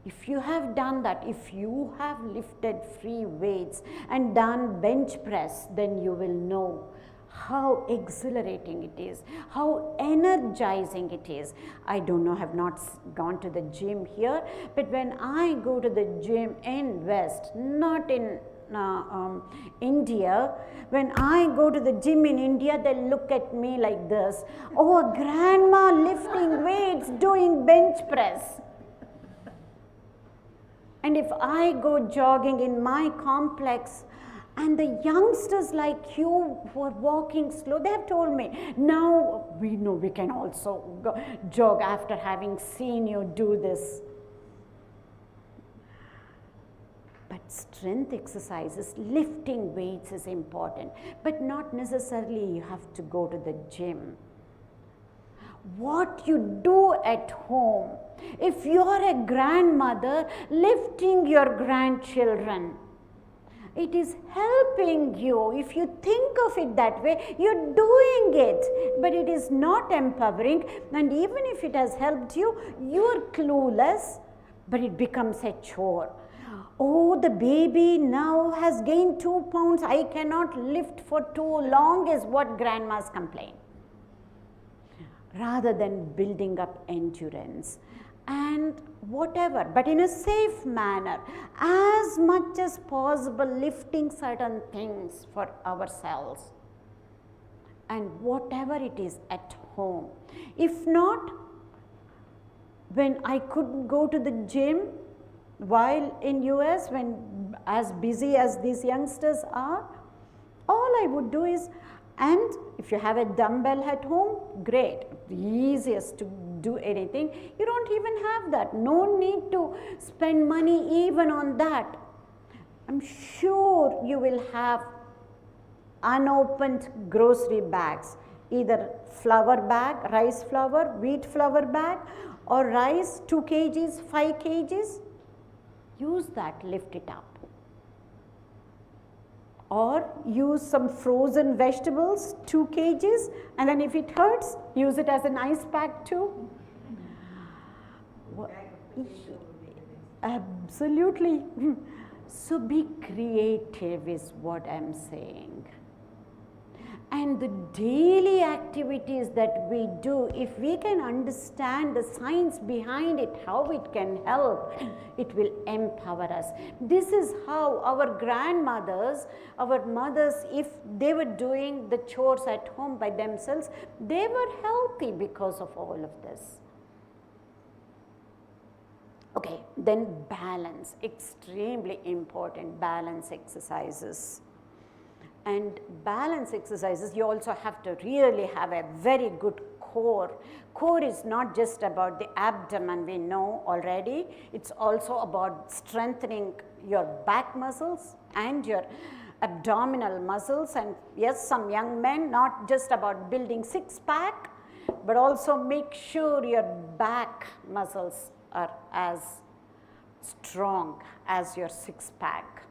If you have done that, if you have lifted free weights and done bench press, then you will know how exhilarating it is, how energizing it is. I don't know, I have not gone to the gym here, but when I go to the gym in West, not in India, when I go to the gym in India, they look at me like this, oh, a grandma lifting weights, doing bench press. And if I go jogging in my complex, and the youngsters like you who are walking slow, they have told me, now we know we can also go jog after having seen you do this. But Strength exercises, lifting weights is important, but not necessarily you have to go to the gym. What you do at home, if you are a grandmother lifting your grandchildren, it is helping you. If you think of it that way, you're doing it, but it is not empowering. And even if it has helped you, you're clueless, but it becomes a chore. Oh, the baby now has gained 2 pounds. I cannot lift for too long is what grandmas complain. Rather than building up endurance and whatever, but in a safe manner, as much as possible lifting certain things for ourselves and whatever it is at home. If not, when I couldn't go to the gym while in US, when as busy as these youngsters are, all I would do is, and if you have a dumbbell at home, great, the easiest to do anything. You don't even have that, no need to spend money even on that. I'm sure you will have unopened grocery bags, either flour bag, rice flour, wheat flour bag, or rice 2 kgs, 5 kgs. Use that, lift it up. Or use some frozen vegetables, 2 kgs, and then if it hurts, use it as an ice pack too. Absolutely. So be creative is what I'm saying. And the daily activities that we do, if we can understand the science behind it, how it can help, it will empower us. This is how our grandmothers, our mothers, if they were doing the chores at home by themselves, they were healthy because of all of this. Okay, then balance, extremely important, balance exercises. And balance exercises, you also have to really have a very good core. Core is not just about the abdomen, we know already. It's also about strengthening your back muscles and your abdominal muscles. And yes, some young men, not just about building six-pack, but also make sure your back muscles are as strong as your six-pack.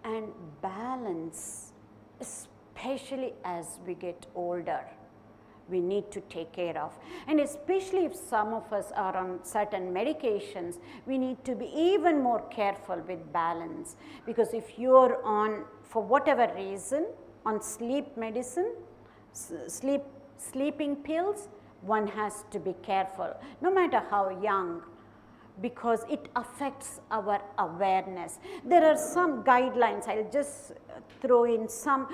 And balance, especially as we get older, we need to take care of. And especially if some of us are on certain medications, we need to be even more careful with balance. Because if you're on, for whatever reason, on sleep medicine, sleeping pills, one has to be careful, no matter how young, because it affects our awareness. There are some guidelines, I'll just throw in some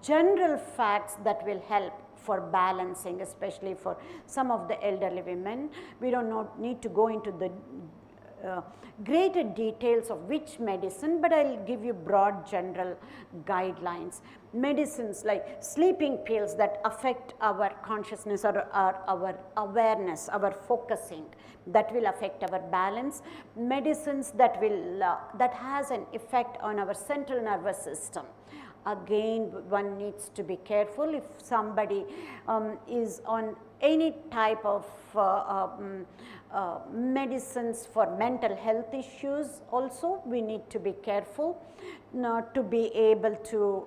general facts that will help for balancing, especially for some of the elderly women. We don't need to go into the greater details of which medicine, but I'll give you broad general guidelines. Medicines like sleeping pills that affect our consciousness or our awareness, our focusing, that will affect our balance. Medicines that will that has an effect on our central nervous system. Again, one needs to be careful if somebody is on any type of medicines for mental health issues. Also, we need to be careful not to be able to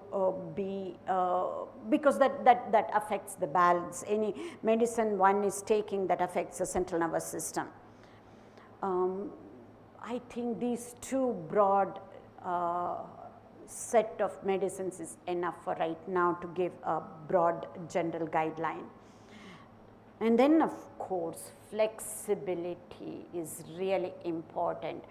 because that affects the balance. Any medicine one is taking that affects the central nervous system. I think these two broad set of medicines is enough for right now to give a broad general guideline. And then of course, flexibility is really important.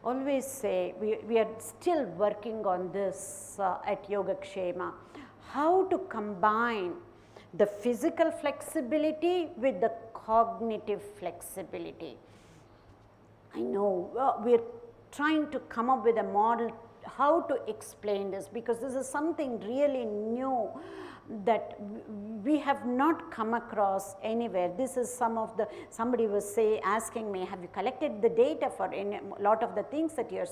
Always say, we are still working on this at YogaKshema, how to combine the physical flexibility with the cognitive flexibility. I know we're trying to come up with a model how to explain this, because this is something really new that we have not come across anywhere. This is somebody was asking me, have you collected the data for a lot of the things that you're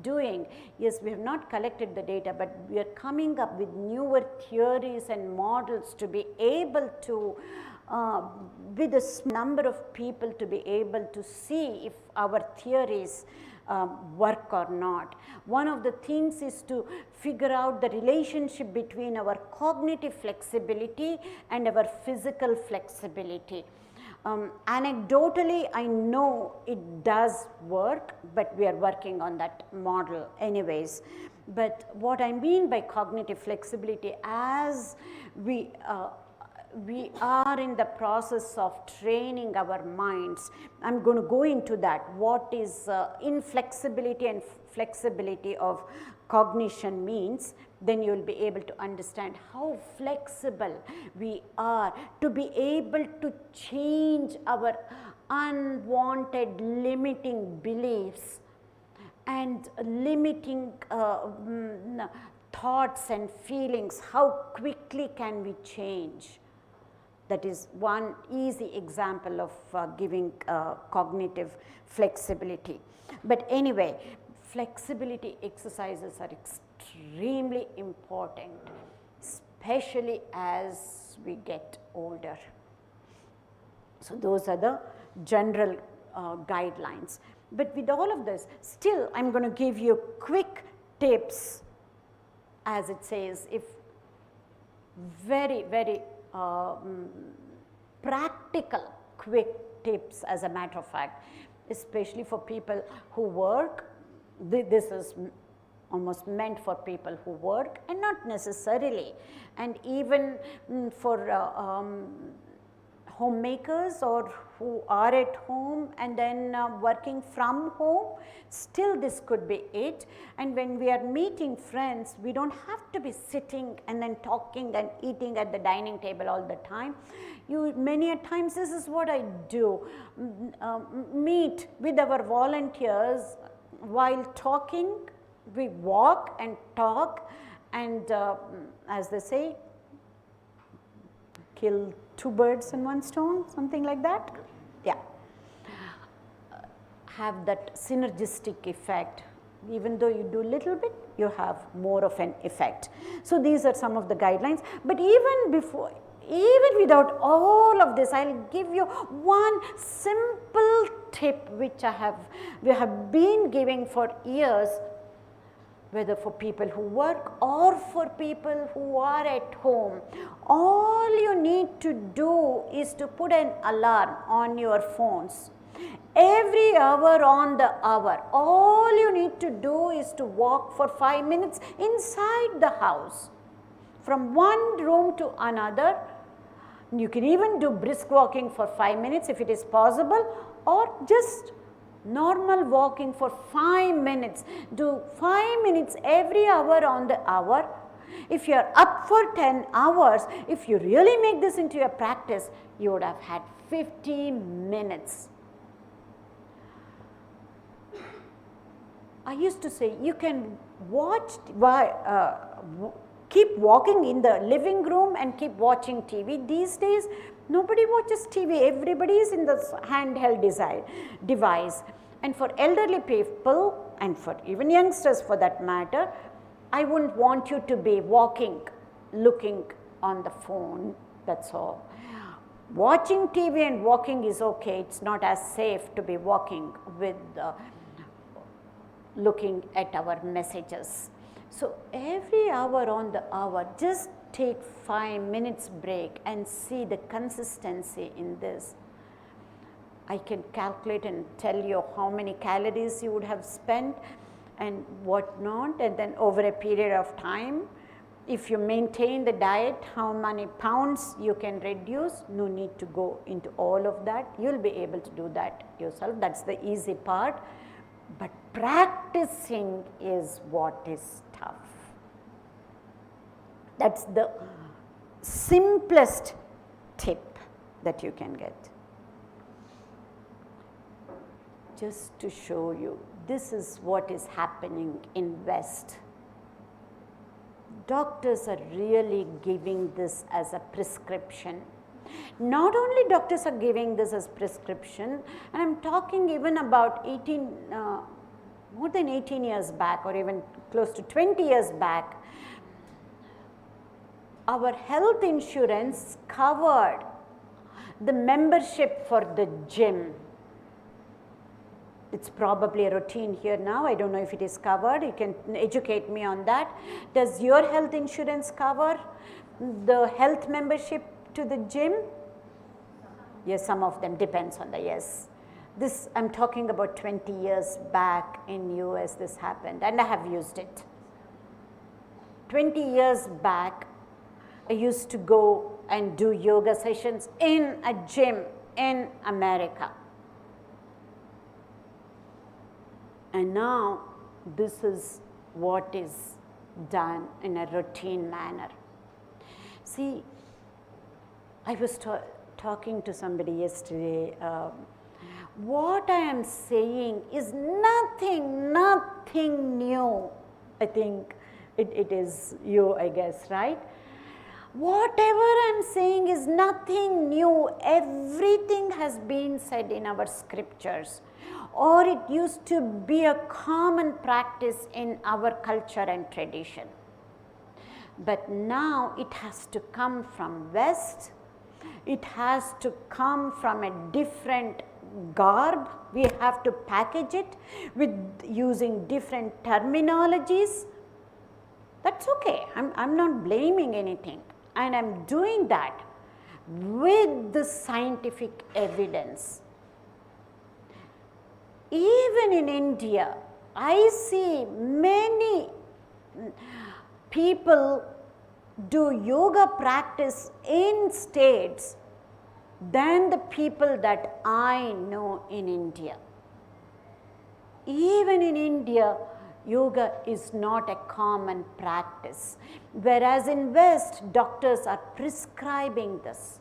doing? Yes, we have not collected the data, but we are coming up with newer theories and models to be able to with a number of people to be able to see if our theories work or not. One of the things is to figure out the relationship between our cognitive flexibility and our physical flexibility. Anecdotally, I know it does work, but we are working on that model anyways. But what I mean by cognitive flexibility, as we are in the process of training our minds. I'm going to go into that. What is inflexibility and flexibility of cognition means, then you will be able to understand how flexible we are to be able to change our unwanted limiting beliefs and limiting thoughts and feelings. How quickly can we change? That is one easy example of giving cognitive flexibility. But anyway, flexibility exercises are extremely important, especially as we get older. So those are the general guidelines. But with all of this, still I'm going to give you quick tips, as it says, if very, very practical, quick tips, as a matter of fact, especially for people who work. This is almost meant for people who work and not necessarily, and even for homemakers or who are at home and then working from home, still this could be it. And when we are meeting friends, we don't have to be sitting and then talking and eating at the dining table all the time. Many a times this is what I do, meet with our volunteers while talking. We walk and talk and as they say, kill two birds in one stone, something like that. Yeah. Have that synergistic effect. Even though you do little bit, you have more of an effect. So these are some of the guidelines. But even without all of this, I'll give you one simple tip which we have been giving for years, whether for people who work or for people who are at home. All you need to do is to put an alarm on your phones. Every hour on the hour, all you need to do is to walk for 5 minutes inside the house, from one room to another. You can even do brisk walking for 5 minutes if it is possible, or just normal walking for 5 minutes. Do 5 minutes every hour on the hour. If you are up for 10 hours, if you really make this into your practice, you would have had 50 minutes. I used to say you can keep walking in the living room and keep watching TV. These days, nobody watches TV. Everybody is in the handheld device. And for elderly people, and for even youngsters for that matter, I wouldn't want you to be walking, looking on the phone, that's all. Watching TV and walking is okay. It's not as safe to be walking with looking at our messages. So every hour on the hour, just take 5 minutes break and see the consistency in this. I can calculate and tell you how many calories you would have spent and what not, and then over a period of time, if you maintain the diet, how many pounds you can reduce. No need to go into all of that. You'll be able to do that yourself. That's the easy part. But practicing is what is tough. That's the simplest tip that you can get. Just to show you this is what is happening in West. Doctors are really giving this as a prescription. Not only doctors are giving this as prescription, and I'm talking even about more than 18 years back or even close to 20 years back, our health insurance covered the membership for the gym. It's probably a routine here now. I don't know if it is covered. You can educate me on that. Does your health insurance cover the health membership to the gym? Yes, some of them, depends on the, yes. This, I'm talking about 20 years back in US this happened, and I have used it. 20 years back, I used to go and do yoga sessions in a gym in America. And now this is what is done in a routine manner. See, I was talking to somebody yesterday. What I am saying is nothing new. I think it is you, I guess, right? Whatever I am saying is nothing new. Everything has been said in our scriptures, or it used to be a common practice in our culture and tradition. But now it has to come from West. It has to come from a different garb. We have to package it with using different terminologies. That's okay. I'm not blaming anything. And I'm doing that with the scientific evidence. Even in India, I see many people do yoga practice in states than the people that I know in India. Even in India, yoga is not a common practice, whereas in West, doctors are prescribing this.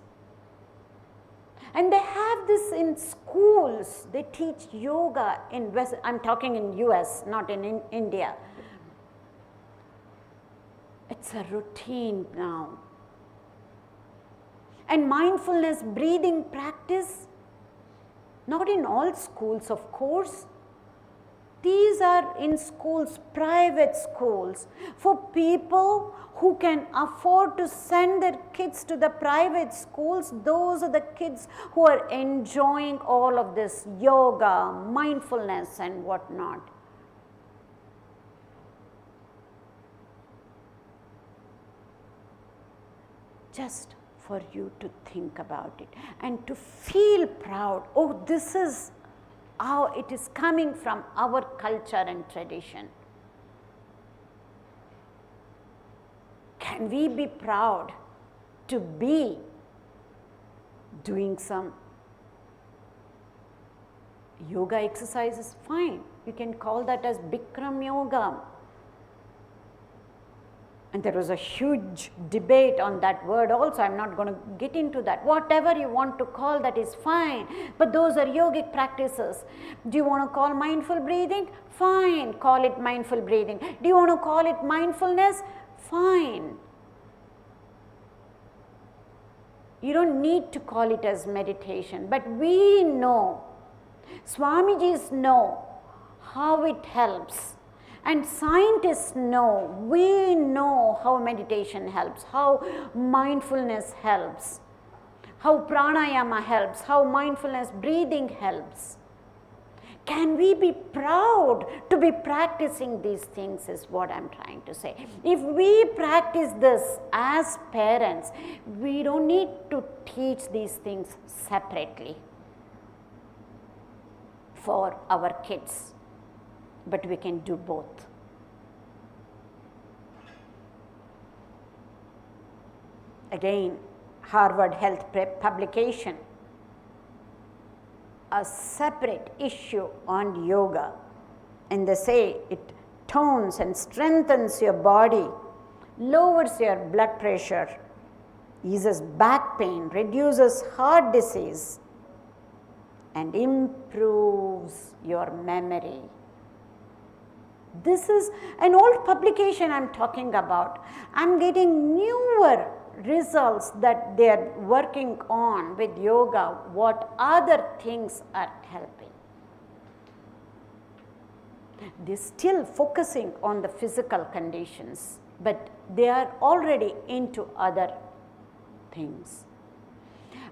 And they have this in schools. They teach yoga in West. I'm talking in US, not in India. It's a routine now. And mindfulness breathing practice, not in all schools, of course. These are in schools, private schools, for people who can afford to send their kids to the private schools. Those are the kids who are enjoying all of this yoga, mindfulness and whatnot. Just for you to think about it and to feel proud. Oh, this is how it is coming from our culture and tradition. Can we be proud to be doing some yoga exercises? Fine, you can call that as Bikram yoga. And there was a huge debate on that word also. I'm not going to get into that. Whatever you want to call that is fine. But those are yogic practices. Do you want to call mindful breathing? Fine, call it mindful breathing. Do you want to call it mindfulness? Fine. You don't need to call it as meditation. But we know, Swamijis know how it helps. And scientists know, we know how meditation helps, how mindfulness helps, how pranayama helps, how mindfulness breathing helps. Can we be proud to be practicing these things is what I'm trying to say. If we practice this as parents, we don't need to teach these things separately for our kids. But we can do both. Again, Harvard Health publication, a separate issue on yoga, and they say it tones and strengthens your body, lowers your blood pressure, eases back pain, reduces heart disease, and improves your memory. This is an old publication I'm talking about. I'm getting newer results that they are working on with yoga, what other things are helping. They're still focusing on the physical conditions, but they are already into other things.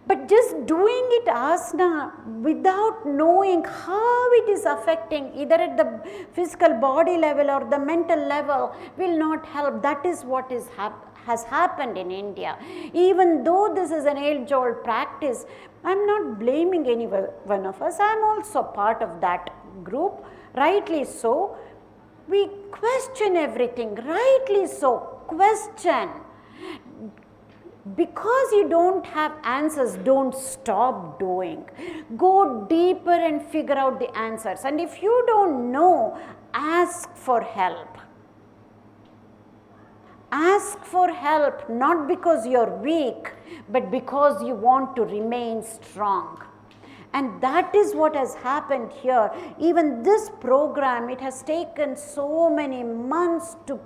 But just doing it asana without knowing how it is affecting either at the physical body level or the mental level will not help. That is what has happened in India. Even though this is an age-old practice, I'm not blaming any one of us. I'm also part of that group, rightly so. We question everything, rightly so, question. Because you don't have answers, don't stop doing. Go deeper and figure out the answers. And if you don't know, ask for help. Ask for help, not because you're weak, but because you want to remain strong. And that is what has happened here. Even this program, it has taken so many months to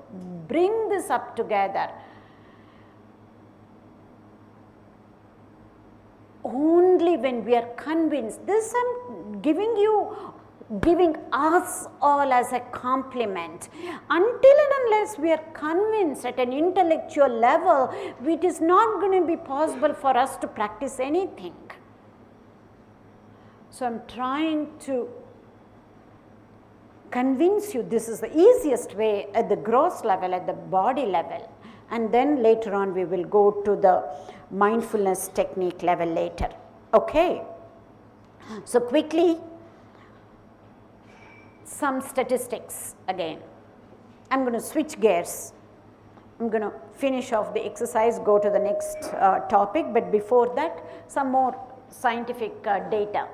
bring this up together. Only when we are convinced, this I'm giving us all as a compliment. Until and unless we are convinced at an intellectual level, it is not going to be possible for us to practice anything. So I'm trying to convince you this is the easiest way at the gross level, at the body level. And then later on we will go to the mindfulness technique level later. Okay. So quickly, some statistics again. I'm going to switch gears. I'm going to finish off the exercise, go to the next topic, but before that, some more scientific data.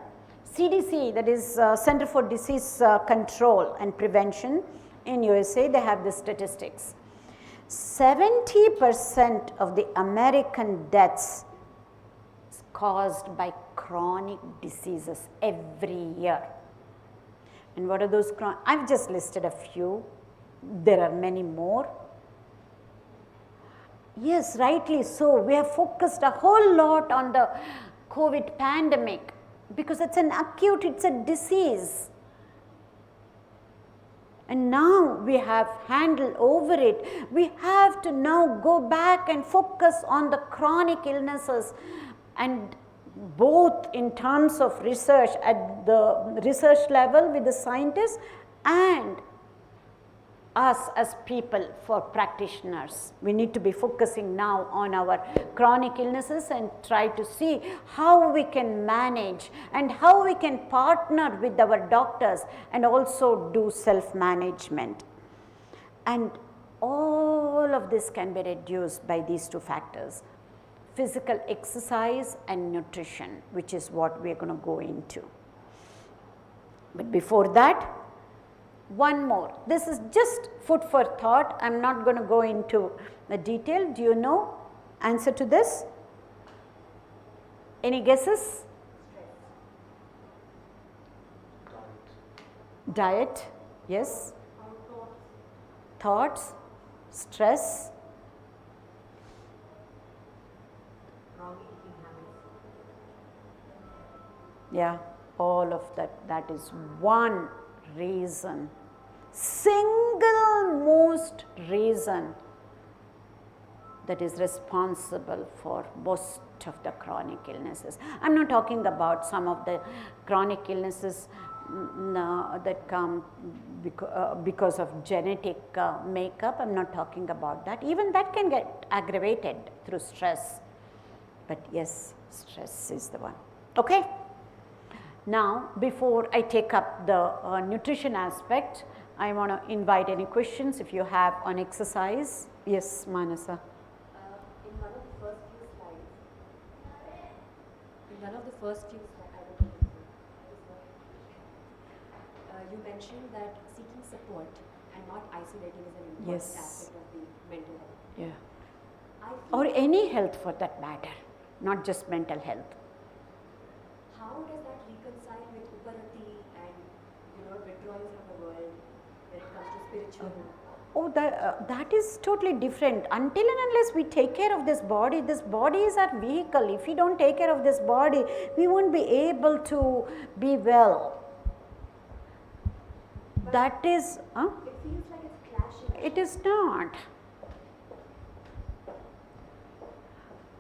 CDC, that is Center for Disease Control and Prevention in USA, they have the statistics. 70% of the American deaths is caused by chronic diseases every year. And what are those chronic? I've just listed a few. There are many more. Yes, rightly so. We have focused a whole lot on the COVID pandemic because it's an acute, it's a disease. And now we have handle over it. We have to now go back and focus on the chronic illnesses, and both in terms of research at the research level with the scientists and us as people for practitioners. We need to be focusing now on our chronic illnesses and try to see how we can manage and how we can partner with our doctors and also do self-management. And all of this can be reduced by these two factors: physical exercise and nutrition, which is what we are going to go into. But before that, one more. This is just food for thought. I'm not going to go into the detail. Do you know answer to this? Any guesses? Diet. Yes. Thoughts. Stress. Yeah, all of that. That is one reason. Single most reason that is responsible for most of the chronic illnesses. I'm not talking about some of the chronic illnesses that come because of genetic makeup. I'm not talking about that. Even that can get aggravated through stress. But yes, stress is the one. Okay. Now, before I take up the nutrition aspect, I want to invite any questions if you have on exercise. Yes, Manasa. In one of the first few slides, I don't know, you mentioned that seeking support and not isolating is an important aspect of the mental health. Yeah. Or any health for that matter, not just mental health. How does that reconcile with Uparati and withdrawing from the world when it comes to spiritual. Oh, that is totally different. Until and unless we take care of this body is our vehicle. If we don't take care of this body, we won't be able to be well. That is, It feels like it's clashing. it is not.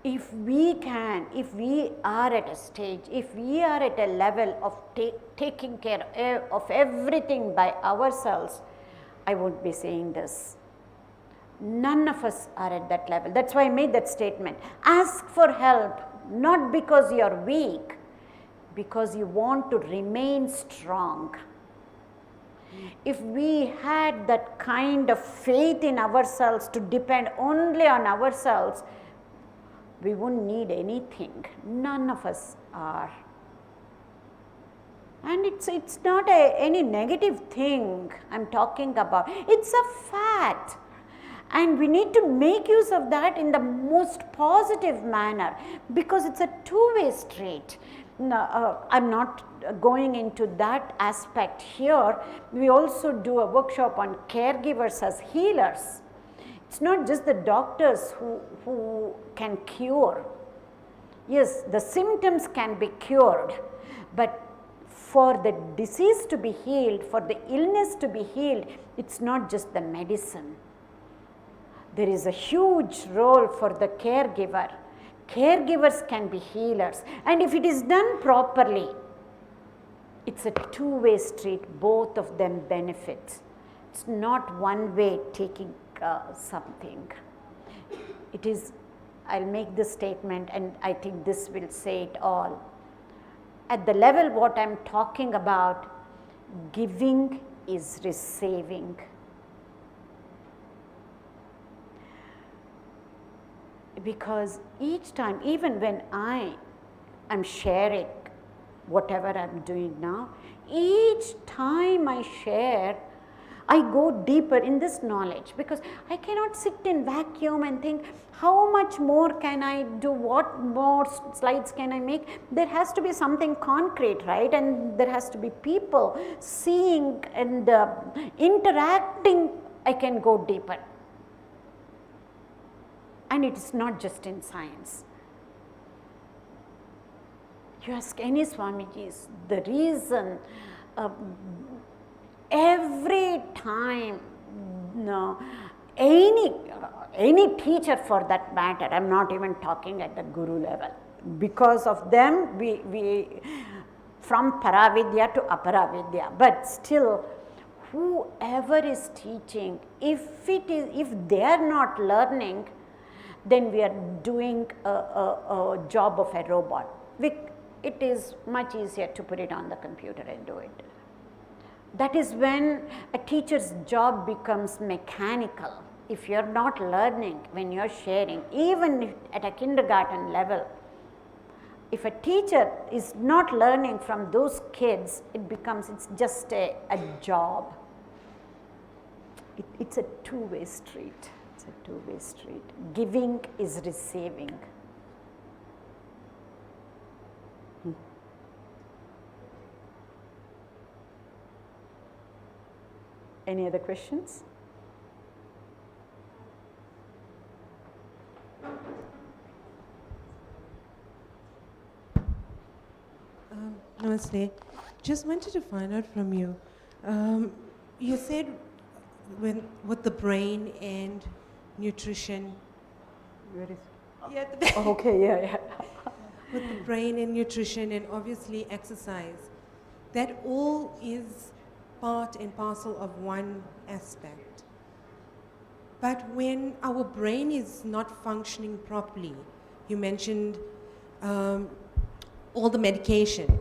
If we are at a stage, if we are at a level of taking care of everything by ourselves, I won't be saying this. None of us are at that level. That's why I made that statement. Ask for help, not because you are weak, because you want to remain strong. If we had that kind of faith in ourselves to depend only on ourselves, we wouldn't need anything. None of us are. And it's not any negative thing I'm talking about. It's a fact. And we need to make use of that in the most positive manner, because it's a two-way street. No, I'm not going into that aspect here. We also do a workshop on caregivers as healers. It's not just the doctors who can cure. Yes, the symptoms can be cured, but for the disease to be healed, for the illness to be healed, it's not just the medicine. There is a huge role for the caregiver. Caregivers can be healers, and if it is done properly, it's a two-way street. Both of them benefit. It's not one way taking something. It is, I'll make this statement and I think this will say it all. At the level what I'm talking about, giving is receiving. Because each time, even when I am sharing whatever I'm doing now, each time I share, I go deeper in this knowledge, because I cannot sit in vacuum and think how much more can I do, what more slides can I make. There has to be something concrete, right? And there has to be people seeing and interacting. I can go deeper. And it is not just in science. You ask any Swamijis, the reason every time, any teacher for that matter, I'm not even talking at the guru level, because of them we from Paravidya to Aparavidya, but still whoever is teaching, if they are not learning, then we are doing a job of a robot. It is much easier to put it on the computer and do it. That is when a teacher's job becomes mechanical. If you are not learning when you are sharing, even at a kindergarten level, if a teacher is not learning from those kids, it's just a job. It's a two-way street. It's a two-way street. Giving is receiving. Any other questions? Namaste. Just wanted to find out from you. You said with the brain and nutrition. Where is? Yeah, Oh, okay, yeah. with the brain and nutrition and obviously exercise, that all is part and parcel of one aspect. But when our brain is not functioning properly, you mentioned all the medication.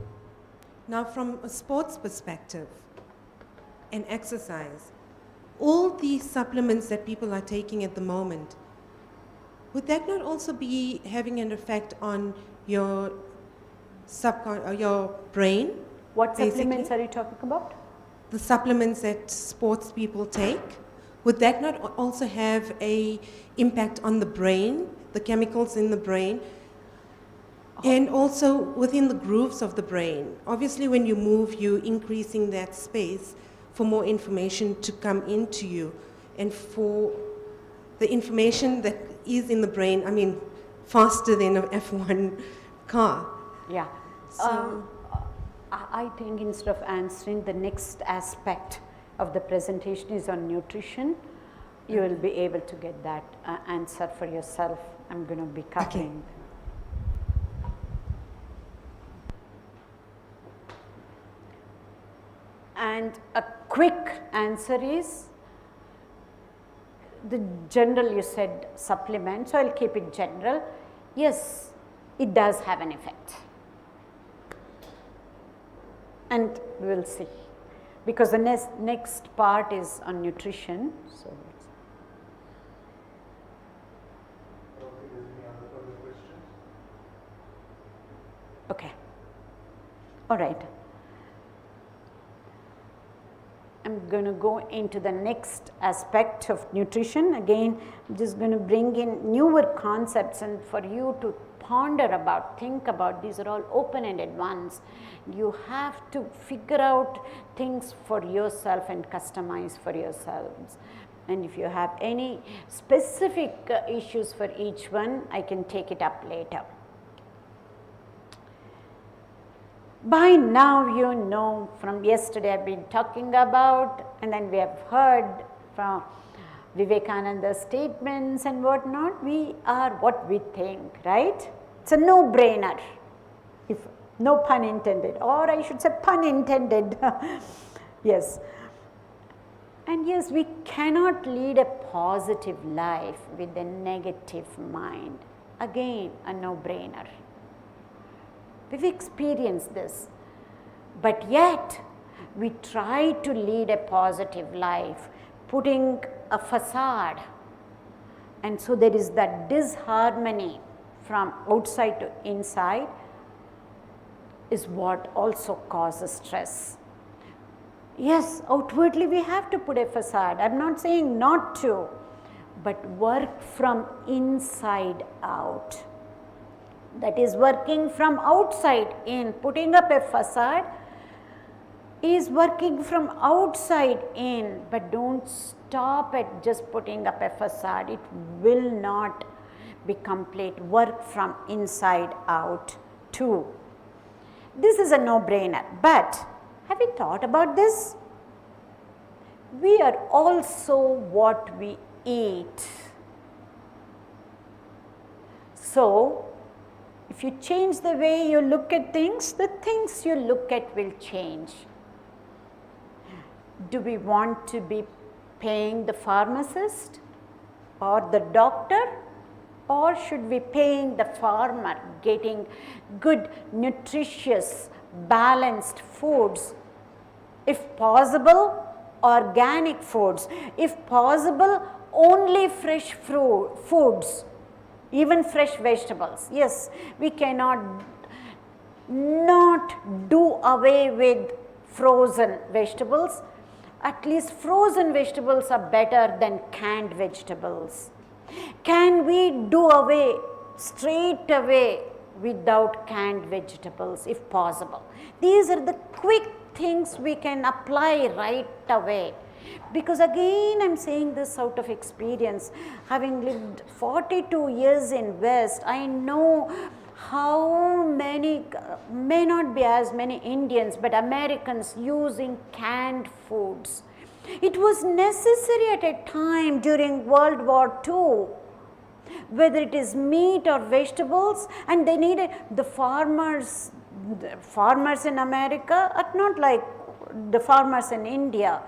Now from a sports perspective and exercise, all these supplements that people are taking at the moment, would that not also be having an effect on your brain? What basically? supplements are you talking about? The supplements that sports people take, would that not also have an impact on the brain, the chemicals in the brain, and also within the grooves of the brain? Obviously, when you move, you're increasing that space for more information to come into you and for the information that is in the brain, I mean, faster than an F1 car. Yeah. So- I think instead of answering, the next aspect of the presentation is on nutrition. You will be able to get that answer for yourself. I'm going to be covering. And a quick answer is, the general, you said supplement, so I'll keep it general. Yes, it does have an effect. And we will see, because the next part is on nutrition. So, okay, all right. I'm going to go into the next aspect of nutrition. Again, I'm just going to bring in newer concepts and for you to ponder about, think about. These are all open-ended ones. You have to figure out things for yourself and customize for yourselves. And if you have any specific issues for each one, I can take it up later. By now, you know, from yesterday I've been talking about, and then we have heard from Vivekananda's statements and whatnot. We are what we think, right? It's a no-brainer, if no pun intended, or I should say pun intended. Yes. And yes, we cannot lead a positive life with a negative mind. Again, a no-brainer. We've experienced this, but yet we try to lead a positive life, putting a facade, and so there is that disharmony from outside to inside is what also causes stress. Yes, outwardly we have to put a facade. I'm not saying not to, but work from inside out. That is, working from outside in. Putting up a facade is working from outside in, but don't stop at just putting up a facade. It will not be complete. Work from inside out too. This is a no-brainer, but have you thought about this? We are also what we eat. So, if you change the way you look at things, the things you look at will change. Do we want to be paying the pharmacist or the doctor, or should we be paying the farmer, getting good, nutritious, balanced foods? If possible, organic foods. If possible, only fresh foods. Even fresh vegetables. Yes, we cannot not do away with frozen vegetables. At least frozen vegetables are better than canned vegetables. Can we do away straight away without canned vegetables if possible? These are the quick things we can apply right away. Because again, I'm saying this out of experience. Having lived 42 years in West, I know how many, may not be as many Indians, but Americans using canned foods. It was necessary at a time during World War II, whether it is meat or vegetables, and they needed the farmers in America are not like the farmers in India.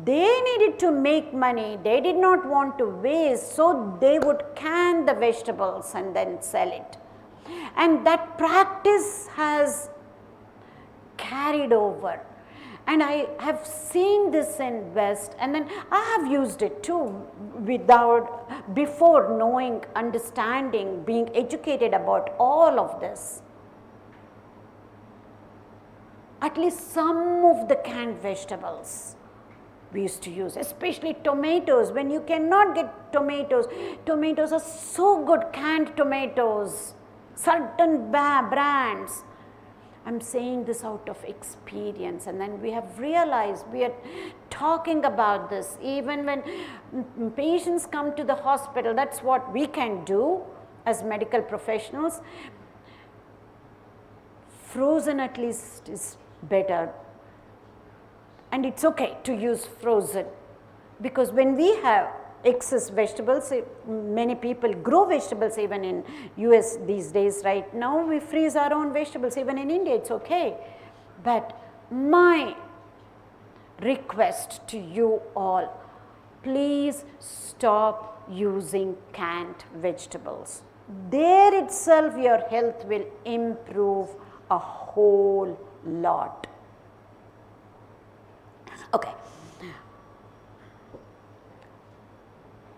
They needed to make money. They did not want to waste, so they would can the vegetables and then sell it. And that practice has carried over. And I have seen this in West, and then I have used it too before knowing, understanding, being educated about all of this. At least some of the canned vegetables we used to use, especially tomatoes. When you cannot get tomatoes, tomatoes are so good, canned tomatoes, certain brands. I'm saying this out of experience, and then we have realized, we are talking about this even when patients come to the hospital. That's what we can do as medical professionals. Frozen at least is better, and it's okay to use frozen, because when we have excess vegetables, many people grow vegetables even in US these days. Right now we freeze our own vegetables, even in India it's okay. But my request to you all, please stop using canned vegetables. There itself your health will improve a whole lot. Okay.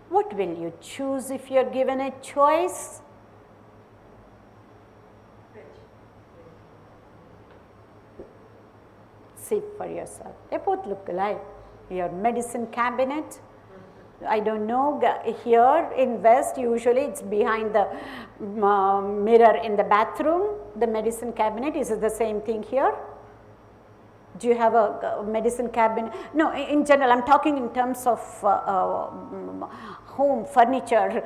What will you choose if you are given a choice? See for yourself. They both look alike. Your medicine cabinet, I don't know, here in West usually it's behind the mirror in the bathroom, the medicine cabinet. Is it the same thing here? Do you have a medicine cabinet? No, in general, I'm talking in terms of home furniture.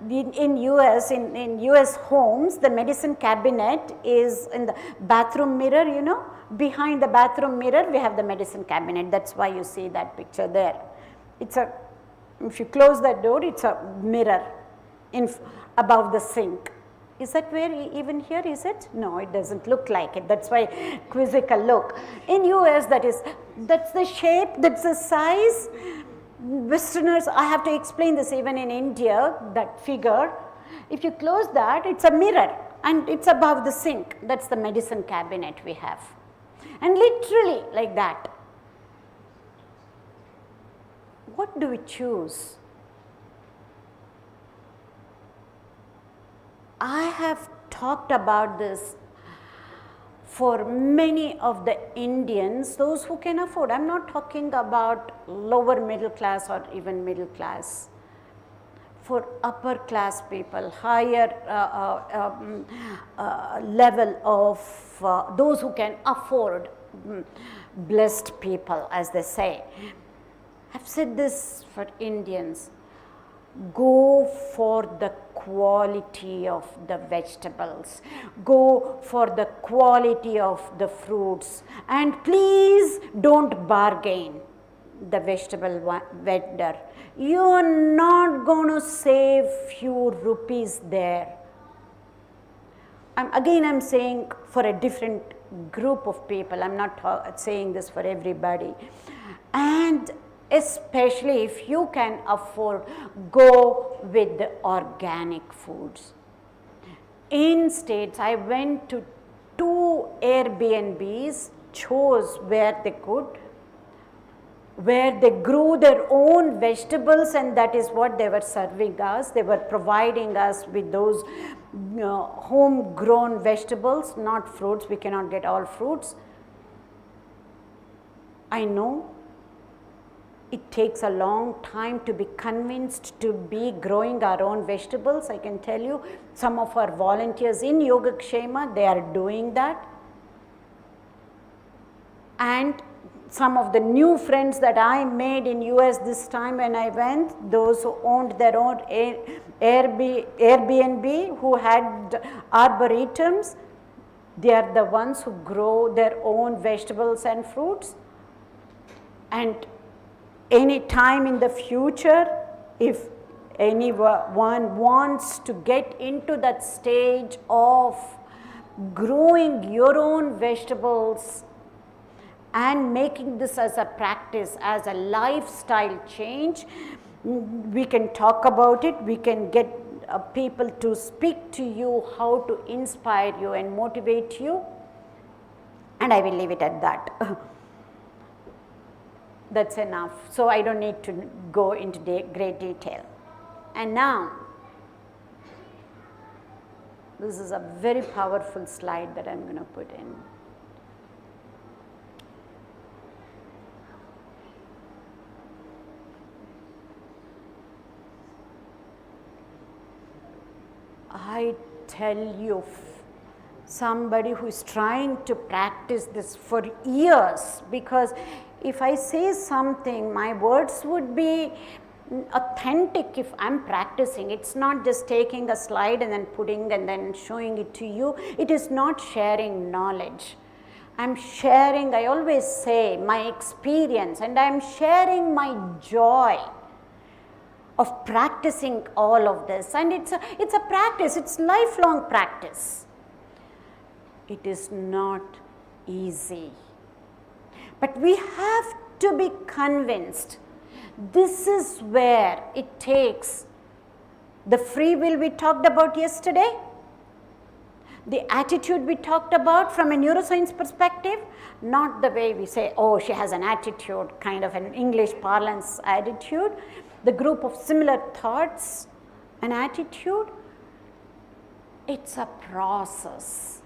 In US, in US homes, the medicine cabinet is in the bathroom mirror, you know. Behind the bathroom mirror, we have the medicine cabinet. That's why you see that picture there. It's a, if you close that door, it's a mirror above the sink. Is that where even here is it? No, it doesn't look like it. That's why quizzical look. In US, that's the shape, that's the size. Westerners, I have to explain this even in India, that figure. If you close that, it's a mirror and it's above the sink. That's the medicine cabinet we have. And literally like that. What do we choose? I have talked about this for many of the Indians, those who can afford. I'm not talking about lower middle class or even middle class. For upper class people, higher level of those who can afford, blessed people as they say. I've said this for Indians. Go for the quality of the vegetables, go for the quality of the fruits, and please don't bargain the vegetable vendor. You're not going to save few rupees there. I'm saying for a different group of people. I'm not saying this for everybody. And especially if you can afford, go with the organic foods. In States, I went to 2 Airbnbs, chose where they could, where they grew their own vegetables, and that is what they were serving us. They were providing us with those homegrown vegetables, not fruits. We cannot get all fruits. I know it takes a long time to be convinced to be growing our own vegetables. I can tell you, some of our volunteers in YogaKshema, they are doing that. And some of the new friends that I made in US this time when I went, those who owned their own Airbnb, who had arboretums, they are the ones who grow their own vegetables and fruits. And any time in the future, if anyone wants to get into that stage of growing your own vegetables and making this as a practice, as a lifestyle change, we can talk about it. We can get people to speak to you, how to inspire you and motivate you. And I will leave it at that. That's enough. So I don't need to go into great detail. And now, this is a very powerful slide that I'm going to put in. I tell you, somebody who is trying to practice this for years, because if I say something, my words would be authentic if I'm practicing. It's not just taking a slide and then putting and then showing it to you. It is not sharing knowledge. I'm sharing, I always say, my experience, and I'm sharing my joy of practicing all of this. And it's a practice, it's lifelong practice. It is not easy. But we have to be convinced. This is where it takes the free will we talked about yesterday, the attitude we talked about from a neuroscience perspective, not the way we say, oh, she has an attitude, kind of an English parlance attitude, the group of similar thoughts and attitude. It's a process.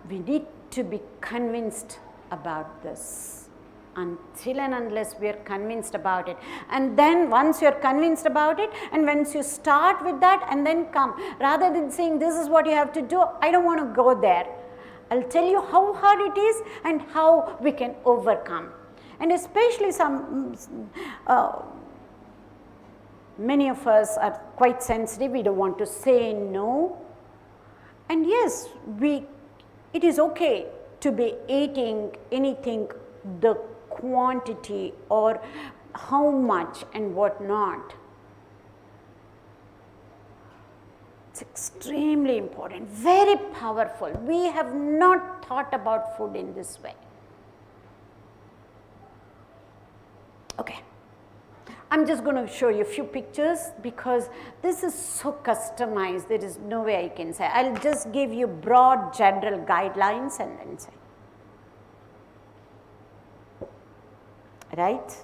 We need to be convinced about this. Until and unless we are convinced about it. And then once you are convinced about it, and once you start with that and then come, rather than saying this is what you have to do, I don't want to go there. I'll tell you how hard it is and how we can overcome. And especially many of us are quite sensitive, we don't want to say no. And yes, it is okay to be eating anything, the quantity or how much and what not. It's extremely important, very powerful. We have not thought about food in this way. Okay, I'm just going to show you a few pictures because this is so customized, there is no way I can say. I'll just give you broad general guidelines and then say. Right?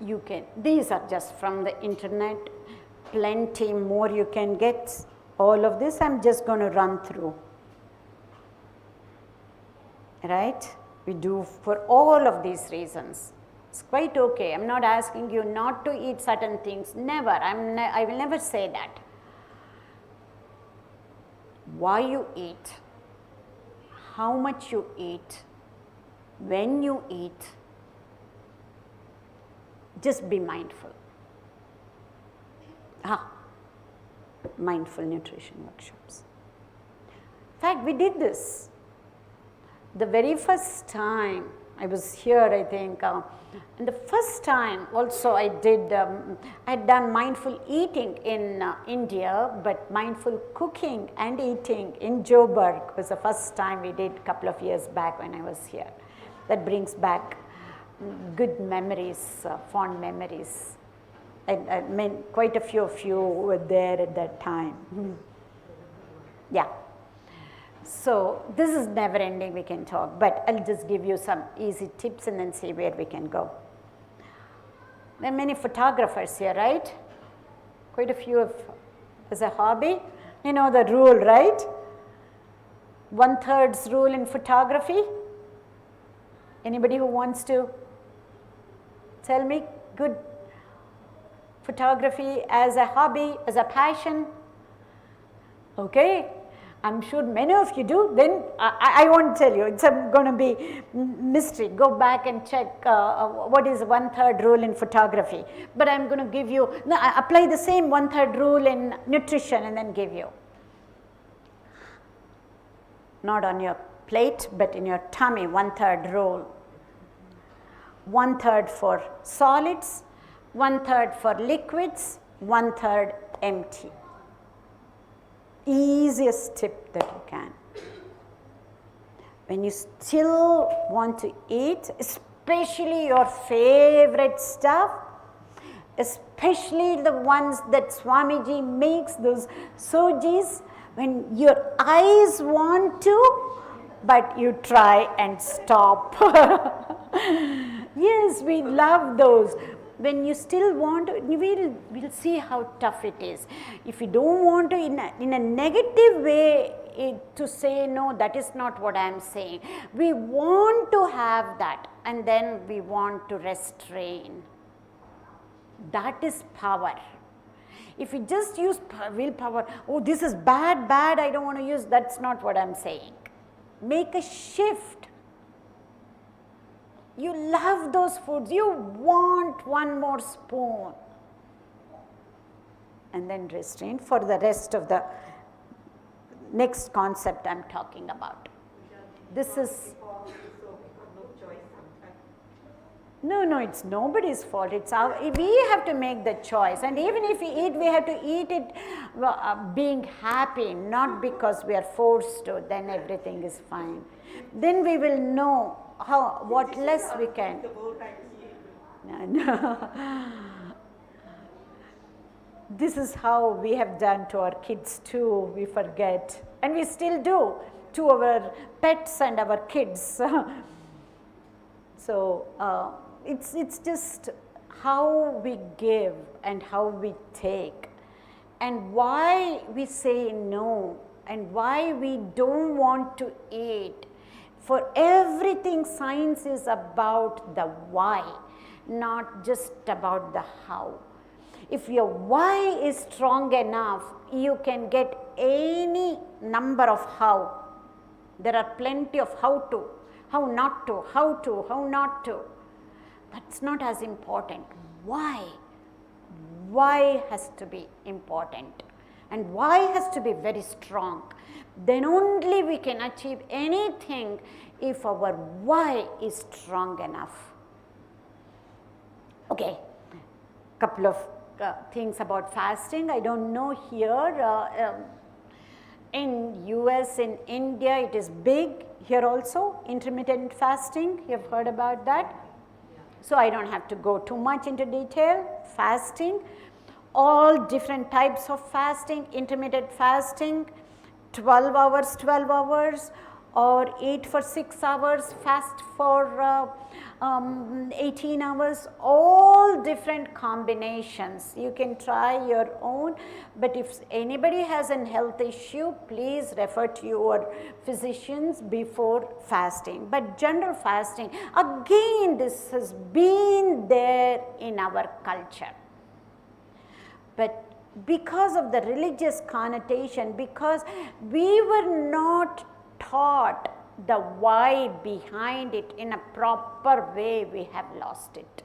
You can, these are just from the internet, plenty more you can get. All of this I'm just going to run through. Right? We do for all of these reasons. It's quite okay. I'm not asking you not to eat certain things. Never. I will never say that. Why you eat, how much you eat, when you eat, just be mindful. Mindful nutrition workshops. In fact, we did this. The very first time I was here, I think, and the first time also I had done mindful eating in India, but mindful cooking and eating in Joburg was the first time we did a couple of years back when I was here. That brings back good memories, fond memories. I mean, quite a few of you were there at that time. Yeah. So this is never ending, we can talk, but I'll just give you some easy tips and then see where we can go. There are many photographers here, right? Quite a few of, as a hobby. You know the rule, right? 1/3 rule in photography. Anybody who wants to tell me? Good. Photography as a hobby, as a passion. Okay. I'm sure many of you do, then I won't tell you, it's going to be mystery. Go back and check what is 1/3 rule in photography. But I'm going to give you, apply the same 1/3 rule in nutrition and then give you. Not on your plate, but in your tummy, 1/3 rule. 1/3 for solids, 1/3 for liquids, 1/3 empty. Easiest tip that you can. When you still want to eat, especially your favorite stuff, especially the ones that Swamiji makes, those sojis, when your eyes want to, but you try and stop. Yes, we love those. When you still want to, we'll see how tough it is. If you don't want to, in a negative way, to say, no, that is not what I am saying. We want to have that, and then we want to restrain. That is power. If you just use willpower, oh, this is bad, I don't want to use, that's not what I'm saying. Make a shift. You love those foods, you want one more spoon. And then restrain for the rest of the next concept I'm talking about. This is, no, it's nobody's fault. It's we have to make the choice. And even if we eat, we have to eat it being happy, not because we are forced to, then everything is fine. Then we will know what less we can. No. This is how we have done to our kids too, we forget. And we still do to our pets and our kids. So it's just how we give and how we take, and why we say no, and why we don't want to eat. For everything, science is about the why, not just about the how. If your why is strong enough, you can get any number of how. There are plenty of how to, how not to, how not to. That's not as important. Why? Why has to be important. And why has to be very strong. Then only we can achieve anything if our why is strong enough. Okay, couple of things about fasting. I don't know here, in US, in India it is big, here also, intermittent fasting, you have heard about that. So I don't have to go too much into detail. Fasting, all different types of fasting, intermittent fasting, 12 hours, or eat for 6 hours, fast for 18 hours, all different combinations. You can try your own, but if anybody has a health issue, please refer to your physicians before fasting. But general fasting, again, this has been there in our culture. But because of the religious connotation, because we were not taught the why behind it in a proper way, we have lost it.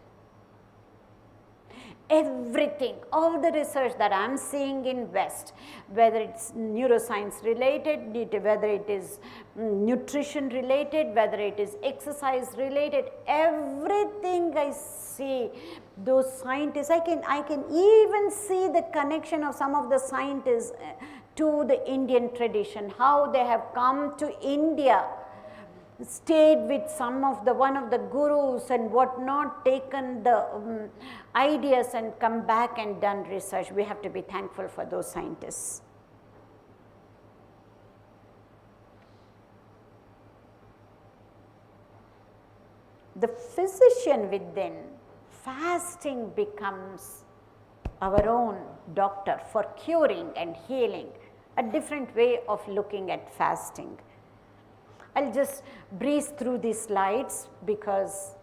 Everything, all the research that I am seeing in West, whether it's neuroscience related, whether it is nutrition related, whether it is exercise related, everything I see, those scientists, I can even see the connection of some of the scientists to the Indian tradition, how they have come to India, stayed with one of the gurus and whatnot, taken the ideas and come back and done research. We have to be thankful for those scientists. The physician within, fasting becomes our own doctor for curing and healing, a different way of looking at fasting. I'll just breeze through these slides because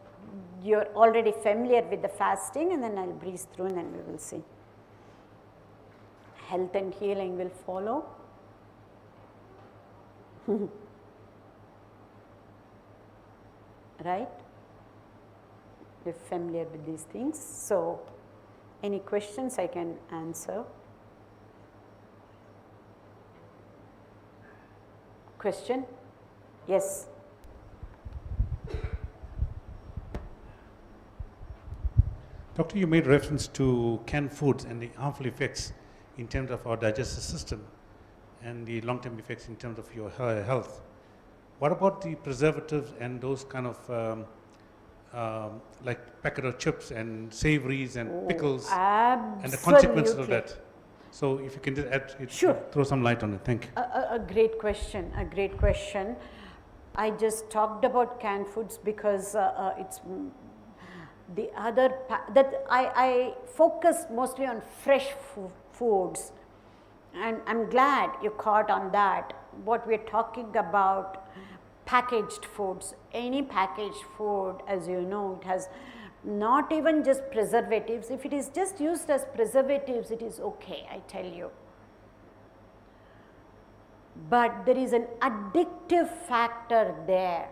you're already familiar with the fasting, and then I'll breeze through and then we will see. Health and healing will follow. Right? We're familiar with these things. So, any questions I can answer. Question? Yes. Doctor, you made reference to canned foods and the harmful effects in terms of our digestive system and the long-term effects in terms of your health. What about the preservatives and those kind of like packet of chips and savories and pickles and the consequences of that? So if you can just add, sure, throw some light on it. Thank you. A great question, a great question. I just talked about canned foods because it's the other, that I focus mostly on fresh foods, and I'm glad you caught on that. What we're talking about, packaged foods, any packaged food, as you know, it has not even just preservatives. If it is just used as preservatives, it is okay, I tell you. But there is an addictive factor there.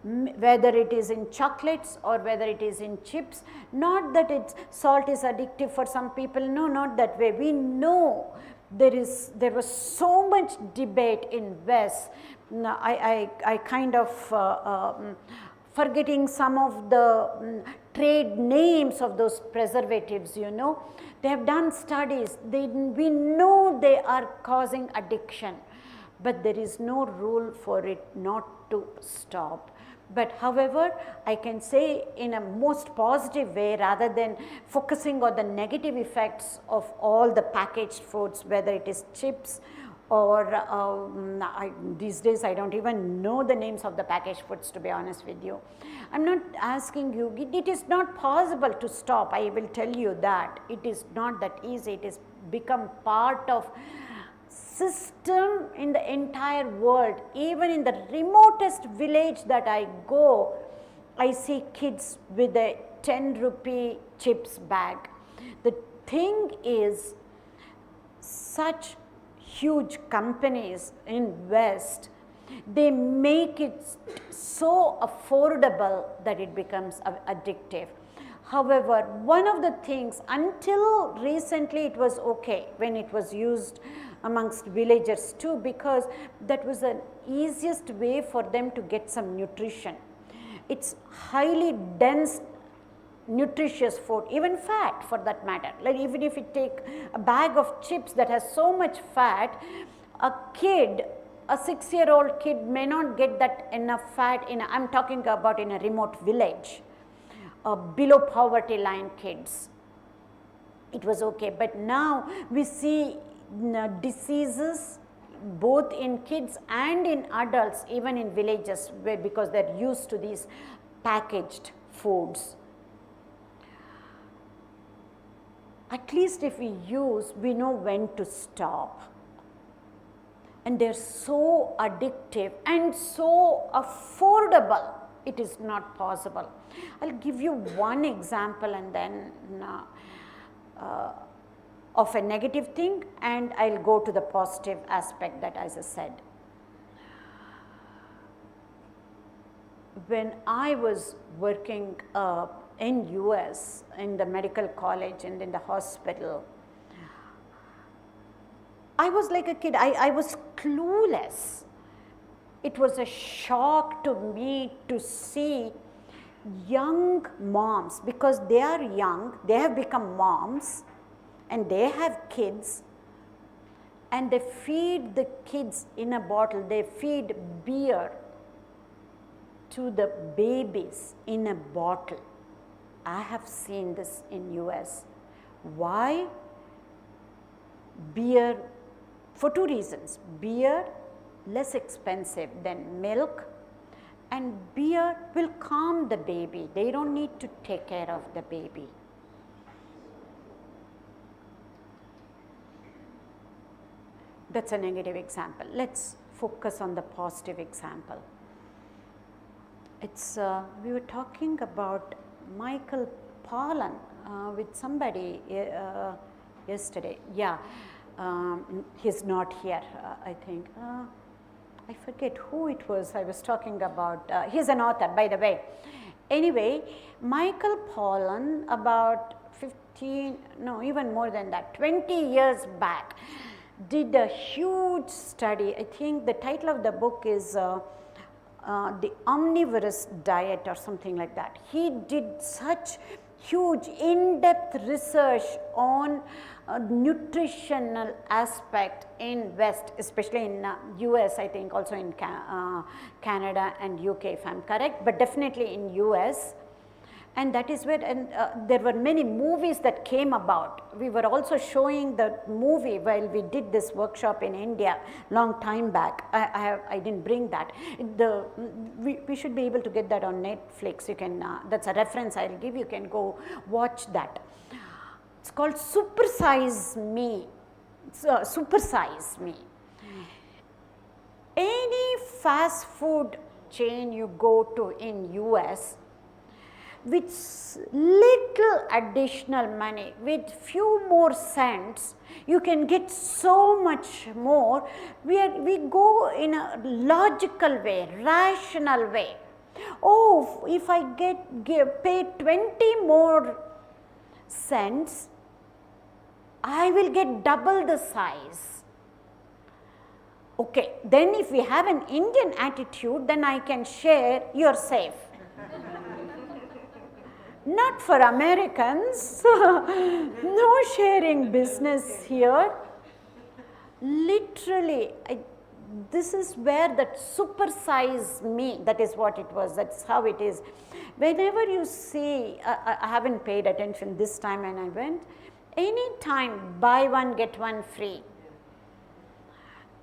Whether it is in chocolates or whether it is in chips, not that salt is addictive for some people, no, not that way. We know there was so much debate in West. I kind of forgetting some of the trade names of those preservatives, you know. They have done studies, we know they are causing addiction, but there is no rule for it not to stop. But however, I can say in a most positive way, rather than focusing on the negative effects of all the packaged foods, whether it is chips or these days I don't even know the names of the packaged foods, to be honest with you. I am not asking you, it is not possible to stop, I will tell you that. It is not that easy, it is become part of system in the entire world. Even in the remotest village that I go, I see kids with a 10 rupee chips bag. The thing is, such huge companies in West, they make it so affordable that it becomes addictive. However, one of the things, until recently it was okay when it was used amongst villagers too, because that was the easiest way for them to get some nutrition. It's highly dense, nutritious food, even fat for that matter. Like even if you take a bag of chips that has so much fat, a 6-year-old kid may not get that enough fat I'm talking about in a remote village, below poverty line kids. It was okay, but now we see diseases both in kids and in adults, even in villages, because they are used to these packaged foods. At least if we know when to stop. And they are so addictive and so affordable, it is not possible. I will give you one example and then of a negative thing, and I will go to the positive aspect that as I said. When I was working in US, in the medical college and in the hospital, I was like a kid, I was clueless. It was a shock to me to see young moms, because they are young, they have become moms and they have kids, and they feed the kids in a bottle, they feed beer to the babies in a bottle. I have seen this in US. Why? Beer, for two reasons. Beer, less expensive than milk, and beer will calm the baby. They don't need to take care of the baby. That's a negative example. Let's focus on the positive example. It's we were talking about Michael Pollan with somebody yesterday. Yeah, he's not here, I think. I forget who it was I was talking about. He's an author, by the way. Anyway, Michael Pollan, about 15, no, even more than that, 20 years back, did a huge study. I think the title of the book is The Omnivorous Diet or something like that. He did such huge in-depth research on nutritional aspect in West, especially in US, I think also in Canada and UK if I am correct, but definitely in US. And that is where, and there were many movies that came about. We were also showing the movie while we did this workshop in India long time back. I didn't bring that. We should be able to get that on Netflix. You can, that's a reference I'll give, you can go watch that. It's called Supersize Me. Supersize Me. Any fast food chain you go to in US, with little additional money, with few more cents, you can get so much more. We go in a logical way, rational way. Oh, if I pay 20 more cents, I will get double the size. Okay, then if we have an Indian attitude, then I can share, you're safe. Not for Americans, no sharing business here. Literally, this is where that supersize me, that is what it was, that's how it is. Whenever you see, I haven't paid attention this time when I went, anytime buy one get one free.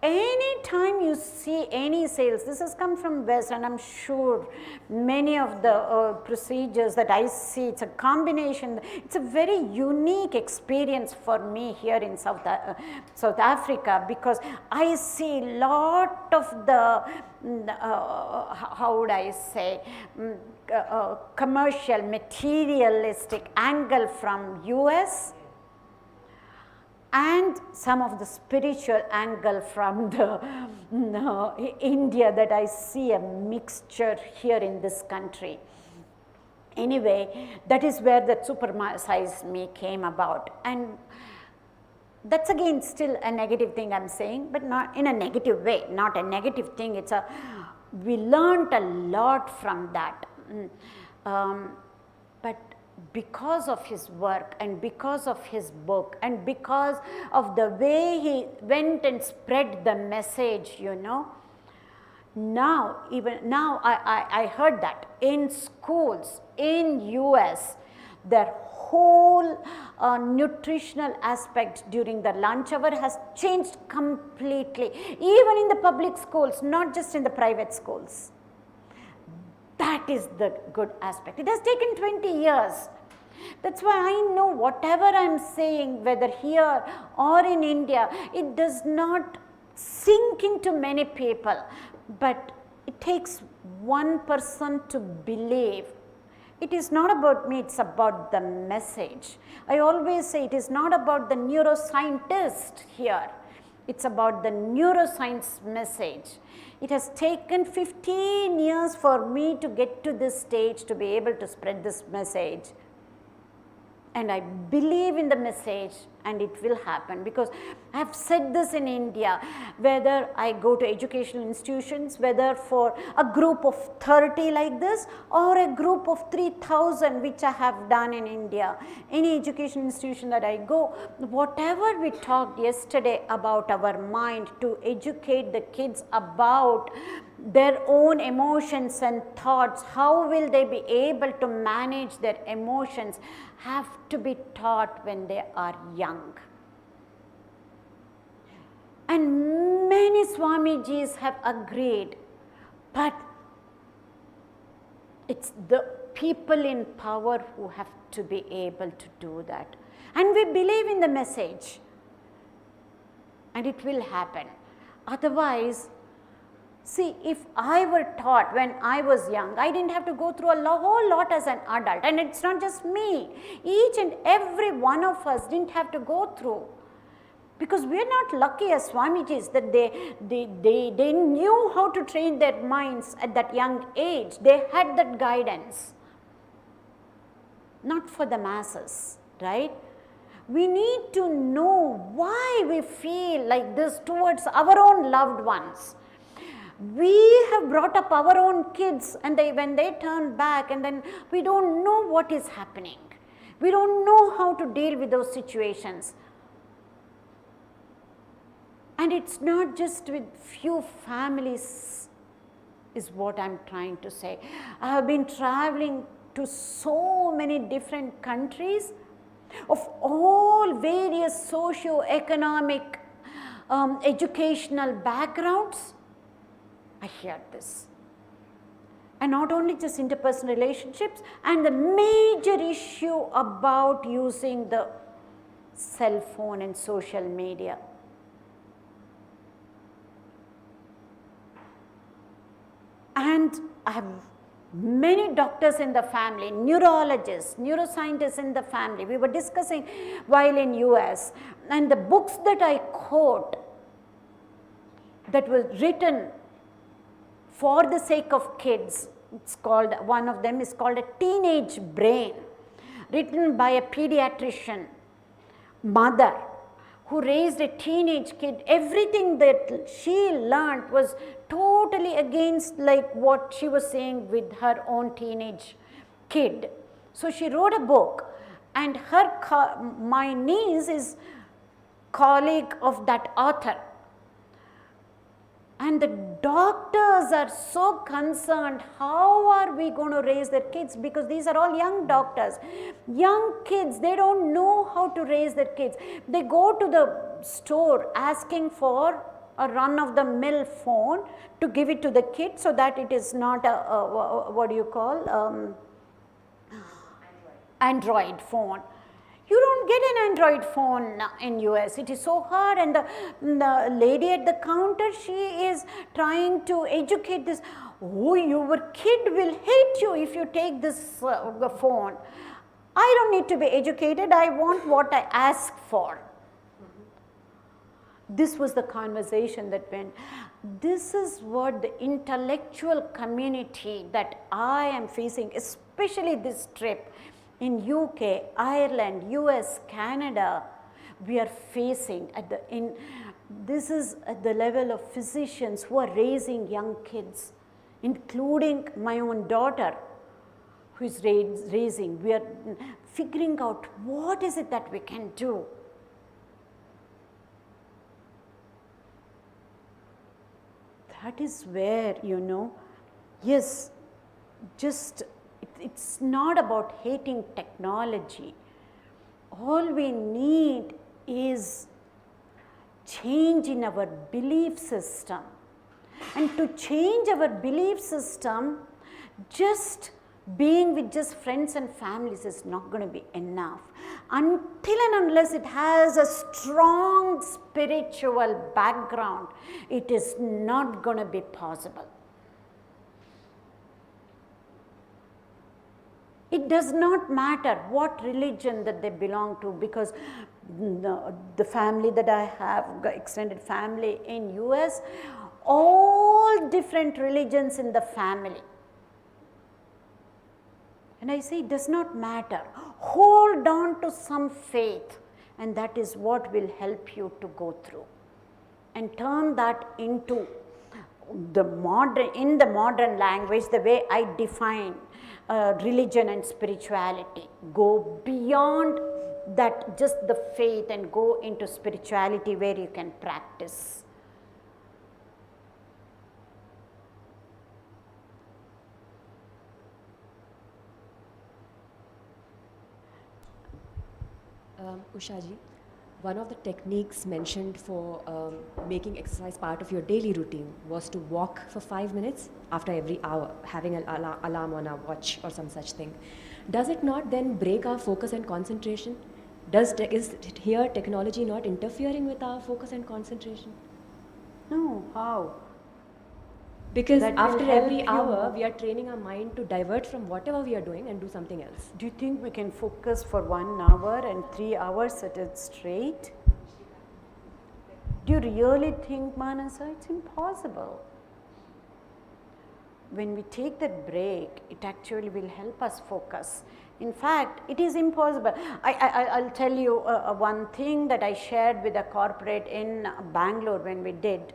Anytime you see any sales, this has come from West, and I'm sure many of the procedures that I see, it's a combination, it's a very unique experience for me here in South Africa, because I see lot of the, how would I say, commercial, materialistic angle from US, and some of the spiritual angle from the India, that I see a mixture here in this country. Anyway, that is where that supersize me came about, and that's again still a negative thing I'm saying, but not in a negative way, not a negative thing, it's a, we learned a lot from that. But because of his work and because of his book and because of the way he went and spread the message, you know, now I heard that in schools in US, their whole nutritional aspect during the lunch hour has changed completely, even in the public schools, not just in the private schools. That is the good aspect. It has taken 20 years. That's why I know whatever I am saying, whether here or in India, it does not sink into many people, but it takes one person to believe. It is not about me, it's about the message. I always say it is not about the neuroscientist here. It's about the neuroscience message. It has taken 15 years for me to get to this stage to be able to spread this message. And I believe in the message, and it will happen, because I have said this in India, whether I go to educational institutions, whether for a group of 30 like this or a group of 3,000 which I have done in India, any educational institution that I go, whatever we talked yesterday about our mind, to educate the kids about their own emotions and thoughts, how will they be able to manage their emotions, have to be taught when they are young. And many Swamijis have agreed, but it's the people in power who have to be able to do that. And we believe in the message, and it will happen. Otherwise, see, if I were taught when I was young, I didn't have to go through a whole lot as an adult, and it's not just me. Each and every one of us didn't have to go through, because we are not lucky as Swamijis that they knew how to train their minds at that young age. They had that guidance. Not for the masses, right? We need to know why we feel like this towards our own loved ones. We have brought up our own kids, and when they turn back, and then we don't know what is happening. We don't know how to deal with those situations. And it's not just with few families, is what I'm trying to say. I have been traveling to so many different countries of all various socio-economic, educational backgrounds. I hear this. And not only just interpersonal relationships, and the major issue about using the cell phone and social media. And I have Many doctors in the family, neurologists, neuroscientists in the family. We were discussing while in US, and the books that I quote that was written for the sake of kids, it's called, one of them is called A Teenage Brain, written by a pediatrician mother who raised a teenage kid. Everything that she learned was totally against like what she was saying with her own teenage kid. So she wrote a book, and my niece is colleague of that author. And the doctors are so concerned, how are we going to raise their kids? Because these are all young doctors. Young kids, they don't know how to raise their kids. They go to the store asking for a run-of-the-mill phone to give it to the kid so that it is not a what do you call, Android phone. You don't get an Android phone in US. It is so hard, and the lady at the counter, she is trying to educate this. Oh, your kid will hate you if you take this phone. I don't need to be educated. I want what I ask for. This was the conversation that went. This is what the intellectual community that I am facing, especially this trip in UK, Ireland, US, Canada, we are facing this is at the level of physicians who are raising young kids, including my own daughter who is raising. We are figuring out what is it that we can do. That is where, yes, just it's not about hating technology. All we need is change in our belief system. And to change our belief system, just being with just friends and families is not going to be enough. Until and unless it has a strong spiritual background, it is not going to be possible. It does not matter what religion that they belong to, because the family that I have, extended family in US, all different religions in the family. And I say it does not matter. Hold on to some faith, and that is what will help you to go through. And turn that into the modern language, the way I define religion and spirituality. Go beyond that, just the faith, and go into spirituality where you can practice. Ushaji, one of the techniques mentioned for making exercise part of your daily routine was to walk for 5 minutes after every hour, having an alarm on our watch or some such thing. Does it not then break our focus and concentration? Is here technology not interfering with our focus and concentration? No, how? Because That after will help every you. hour, we are training our mind to divert from whatever we are doing and do something else. Do you think we can focus for 1 hour and 3 hours at it straight? Do you really think, Manasa? It's impossible. When we take that break, it actually will help us focus. In fact, it is impossible. I'll tell you one thing that I shared with a corporate in Bangalore when we did.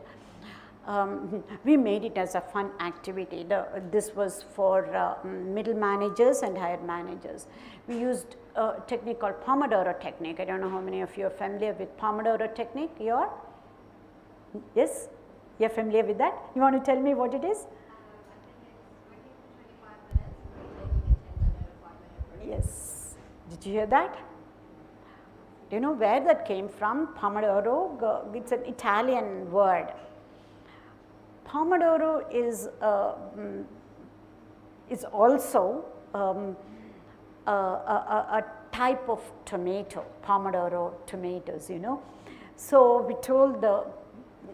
We made it as a fun activity. This was for middle managers and higher managers. We used a technique called Pomodoro Technique. I don't know how many of you are familiar with Pomodoro Technique. You are? Yes? You're familiar with that? You want to tell me what it is? Yes. Did you hear that? Do you know where that came from? Pomodoro, it's an Italian word. Pomodoro is also a type of tomato, Pomodoro tomatoes, So we told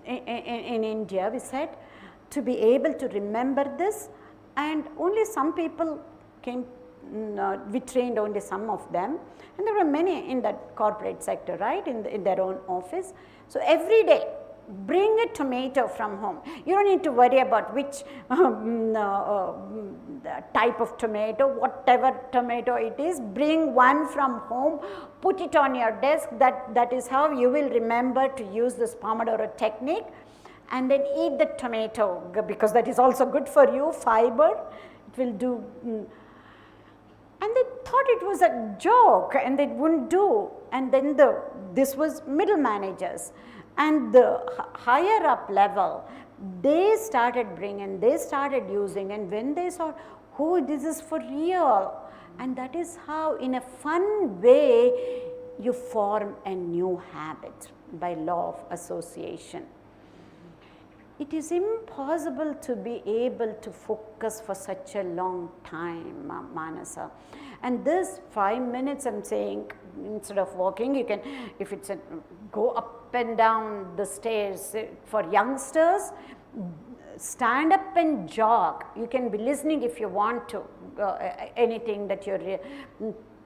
in India, we said, to be able to remember this, and only some people came, we trained only some of them, and there were many in that corporate sector, right, in their own office. So every day, bring a tomato from home. You don't need to worry about which type of tomato, whatever tomato it is, bring one from home, put it on your desk. That is how you will remember to use this Pomodoro technique, and then eat the tomato, because that is also good for you, fiber. It will do. And they thought it was a joke and they wouldn't do. And then this was middle managers. And the higher up level, they started bringing, they started using, and when they saw, oh, this is for real. And that is how, in a fun way, you form a new habit by law of association. It is impossible to be able to focus for such a long time, Manasa. And this 5 minutes, I'm saying, instead of walking, you can, if it's go up and down the stairs. For youngsters, stand up and jog. You can be listening if you want to, anything that you're,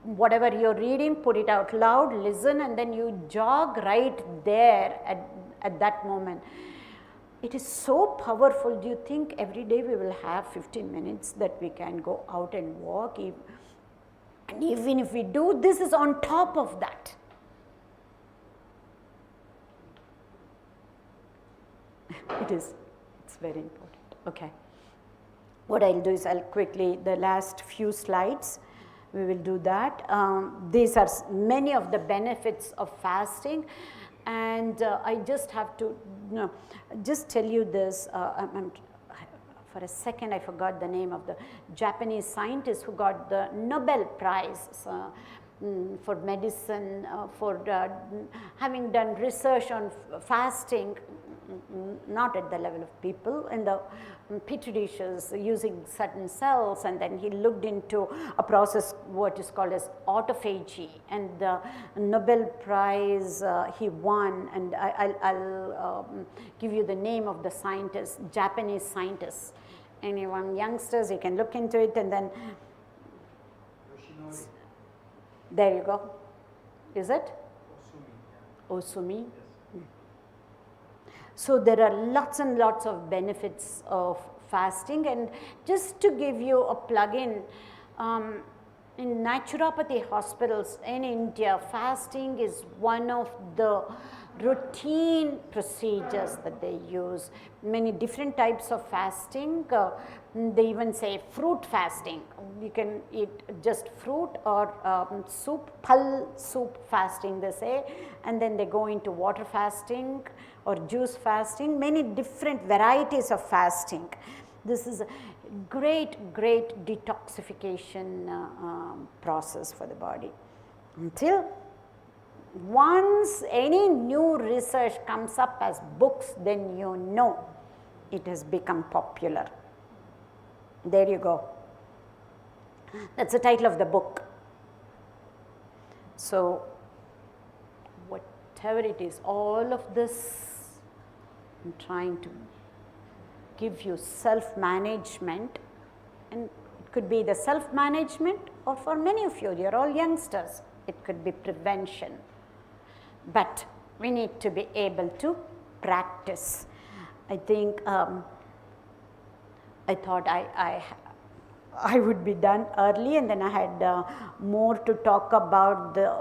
whatever you're reading, put it out loud, listen, and then you jog right there at that moment. It is so powerful. Do you think every day we will have 15 minutes that we can go out and walk? And even if we do, this is on top of that. It's very important. Okay. What I'll do is I'll quickly, the last few slides, we will do that. These are many of the benefits of fasting. And I just have to just tell you this. For a second, I forgot the name of the Japanese scientist who got the Nobel Prize for medicine, for having done research on fasting, not at the level of people, in the petri dishes using certain cells, and then he looked into a process what is called as autophagy, and the Nobel Prize he won, and I'll give you the name of the scientist, Japanese scientist. Anyone youngsters, you can look into it, and then there you go. Is it? Osumi. Yes. So there are lots and lots of benefits of fasting, and just to give you a plug-in, in naturopathy hospitals in India, fasting is one of the routine procedures that they use. Many different types of fasting. They even say fruit fasting. You can eat just fruit, or soup, pal soup fasting they say, and then they go into water fasting or juice fasting, many different varieties of fasting. This is a great detoxification process for the body. Until once any new research comes up as books, then you know it has become popular. There you go. That's the title of the book. So whatever it is, all of this, I'm trying to give you self-management, and it could be the self-management, or for many of you, you're all youngsters, it could be prevention. But we need to be able to practice. I think I thought I would be done early, and then I had more to talk about the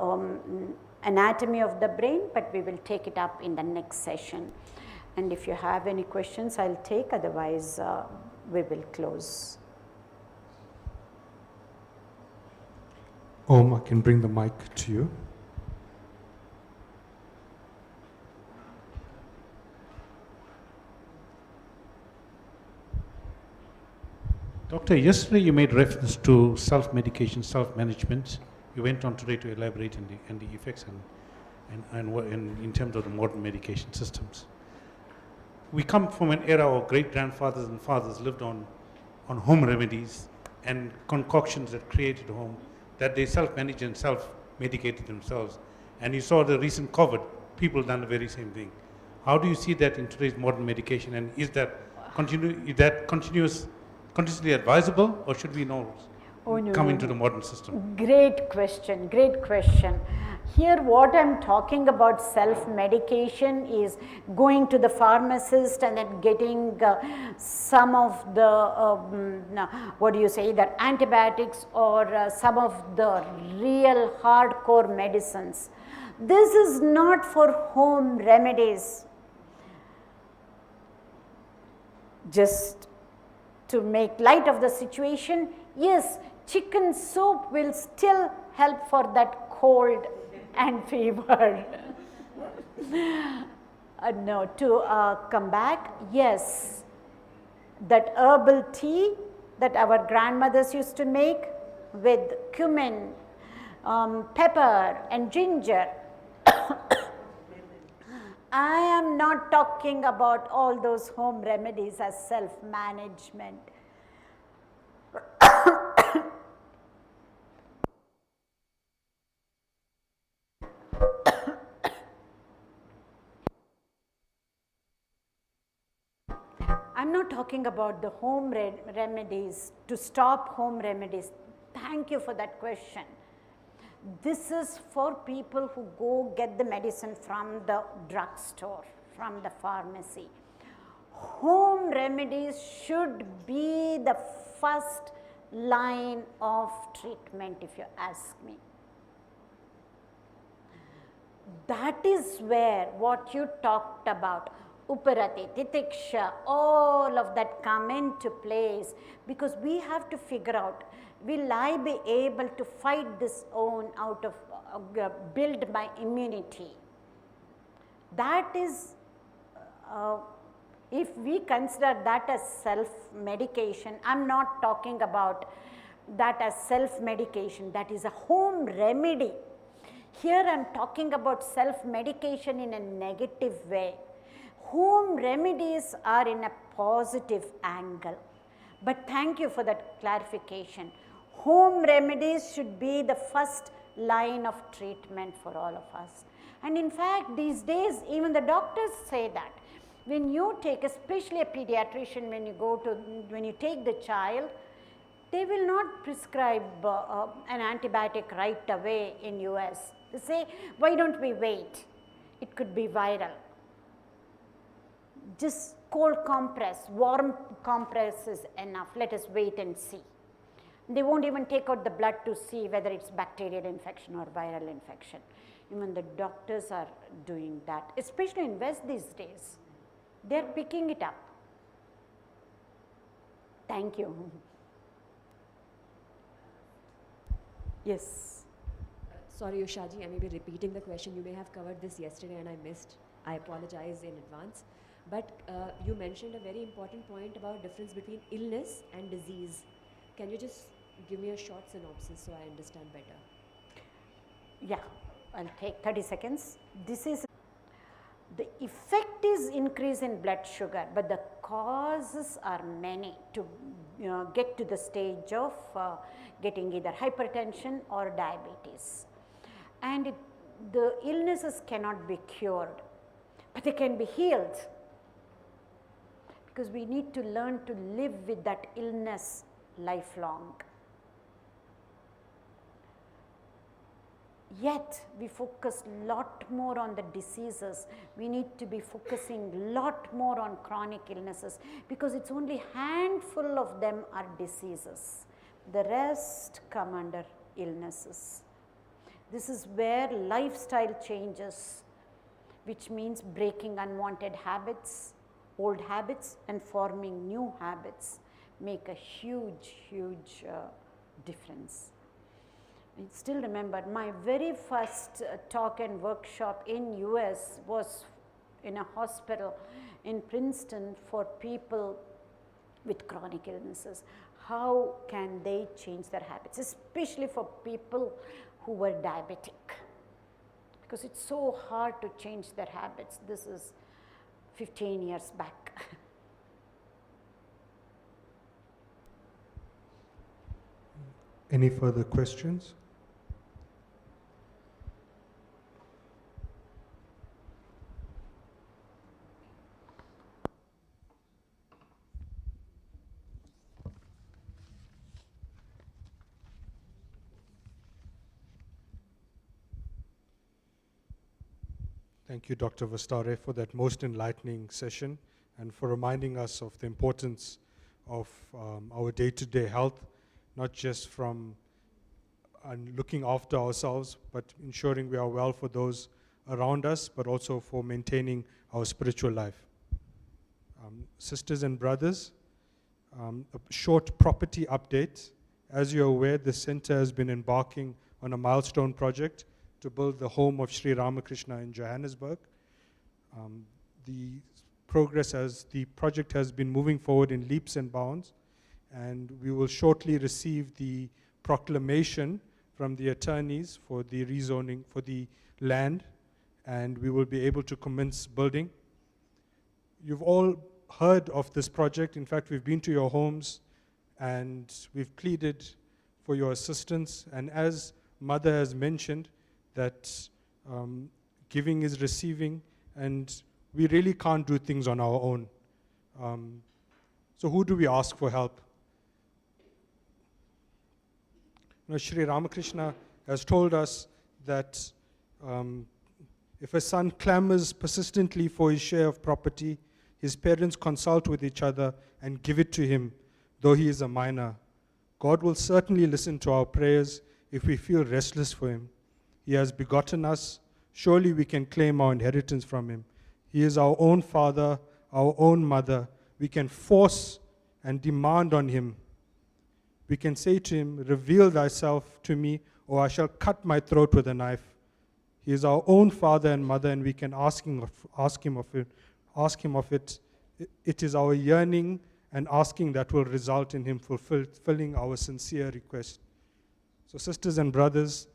anatomy of the brain, but we will take it up in the next session. And if you have any questions, I'll take, otherwise we will close. Om, I can bring the mic to you. Doctor, yesterday you made reference to self-medication, self-management. You went on today to elaborate on the effects and in terms of the modern medication systems. We come from an era where great-grandfathers and fathers lived on home remedies and concoctions that created home, that they self-managed and self-medicated themselves. And you saw the recent COVID, people done the very same thing. How do you see that in today's modern medication, and is that continuous continuously advisable, or should we know Oh, no, come no, into no. the modern system? Great question, great question. Here what I'm talking about self-medication is going to the pharmacist and then getting some of the, what do you say, either antibiotics or some of the real hardcore medicines. This is not for home remedies. Just to make light of the situation, yes, chicken soup will still help for that cold and fever. No, to come back, yes, that herbal tea that our grandmothers used to make with cumin, pepper and ginger. I am not talking about all those home remedies as self-management. I'm not talking about the home remedies, to stop home remedies. Thank you for that question. This is for people who go get the medicine from the drugstore, from the pharmacy. Home remedies should be the first line of treatment, if you ask me. That is where what you talked about, Uparati, Titiksha, all of that come into place, because we have to figure out, will I be able to fight this own out of, build my immunity? That is, if we consider that as self-medication, I'm not talking about that as self-medication, that is a home remedy. Here I am talking about self-medication in a negative way. Home remedies are in a positive angle. But thank you for that clarification. Home remedies should be the first line of treatment for all of us. And in fact, these days, even the doctors say that. When you take, especially a pediatrician, when you take the child, they will not prescribe an antibiotic right away in US. They say, why don't we wait? It could be viral. Just cold compress, warm compress is enough. Let us wait and see. They won't even take out the blood to see whether it's bacterial infection or viral infection. Even the doctors are doing that, especially in West these days. They're picking it up. Thank you. Yes. Sorry, Ushaji, I may be repeating the question. You may have covered this yesterday and I missed. I apologize in advance. But you mentioned a very important point about difference between illness and disease. Can you just give me a short synopsis so I understand better? Yeah, I'll take 30 seconds. This is, the effect is increase in blood sugar, but the causes are many to get to the stage of getting either hypertension or diabetes. And the illnesses cannot be cured, but they can be healed, because we need to learn to live with that illness lifelong. Yet we focus lot more on the diseases. We need to be focusing lot more on chronic illnesses, because it's only handful of them are diseases. The rest come under illnesses. This is where lifestyle changes, which means breaking unwanted habits, old habits, and forming new habits, make a huge, huge difference. I still remember my very first talk and workshop in US was in a hospital in Princeton for people with chronic illnesses. How can they change their habits, especially for people who were diabetic? Because it's so hard to change their habits. This is 15 years back. Any further questions? Thank you, Dr. Vasthare, for that most enlightening session and for reminding us of the importance of our day-to-day health, not just from looking after ourselves, but ensuring we are well for those around us, but also for maintaining our spiritual life. Sisters and brothers, a short property update. As you're aware, the center has been embarking on a milestone project to build the home of Sri Ramakrishna in Johannesburg. The project has been moving forward in leaps and bounds, and we will shortly receive the proclamation from the attorneys for the rezoning for the land, and we will be able to commence building. You've all heard of this project. In fact, we've been to your homes and we've pleaded for your assistance. And as Mother has mentioned, that giving is receiving, and we really can't do things on our own. So who do we ask for help? Sri Ramakrishna has told us that if a son clamors persistently for his share of property, his parents consult with each other and give it to him, though he is a minor. God will certainly listen to our prayers if we feel restless for him. He has begotten us. Surely we can claim our inheritance from him. He is our own father, our own mother. We can force and demand on him. We can say to him, reveal thyself to me, or I shall cut my throat with a knife. He is our own father and mother, and we can ask him of it. It is our yearning and asking that will result in him fulfilling our sincere request. So sisters and brothers,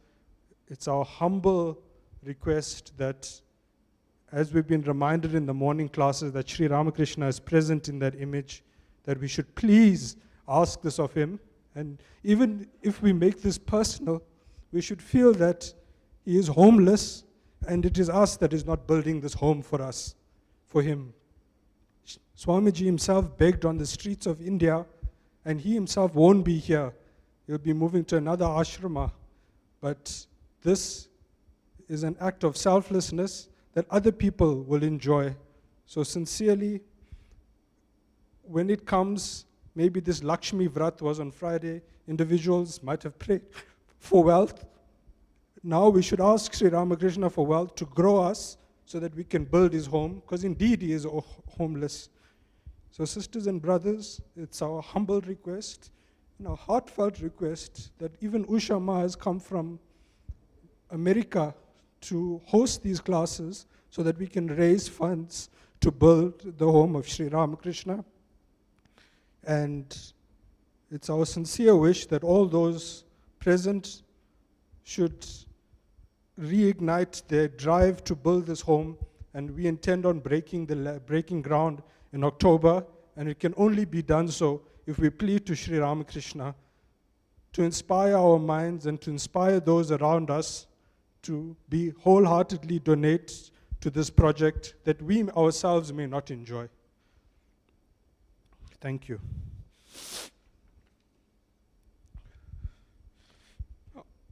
it's our humble request that, as we've been reminded in the morning classes that Sri Ramakrishna is present in that image, that we should please ask this of him. And even if we make this personal, we should feel that he is homeless, and it is us that is not building this home for us, for him. Swamiji himself begged on the streets of India, and he himself won't be here. He'll be moving to another ashrama. But this is an act of selflessness that other people will enjoy. So sincerely, when it comes, maybe this Lakshmi Vrat was on Friday, individuals might have prayed for wealth. Now we should ask Sri Ramakrishna for wealth to grow us so that we can build his home, because indeed he is homeless. So sisters and brothers, it's our humble request and our heartfelt request that even Usha Ma has come from America to host these classes so that we can raise funds to build the home of Sri Ramakrishna. And it's our sincere wish that all those present should reignite their drive to build this home, and we intend on breaking ground in October, and it can only be done so if we plead to Sri Ramakrishna to inspire our minds and to inspire those around us to be wholeheartedly donate to this project that we ourselves may not enjoy. Thank you.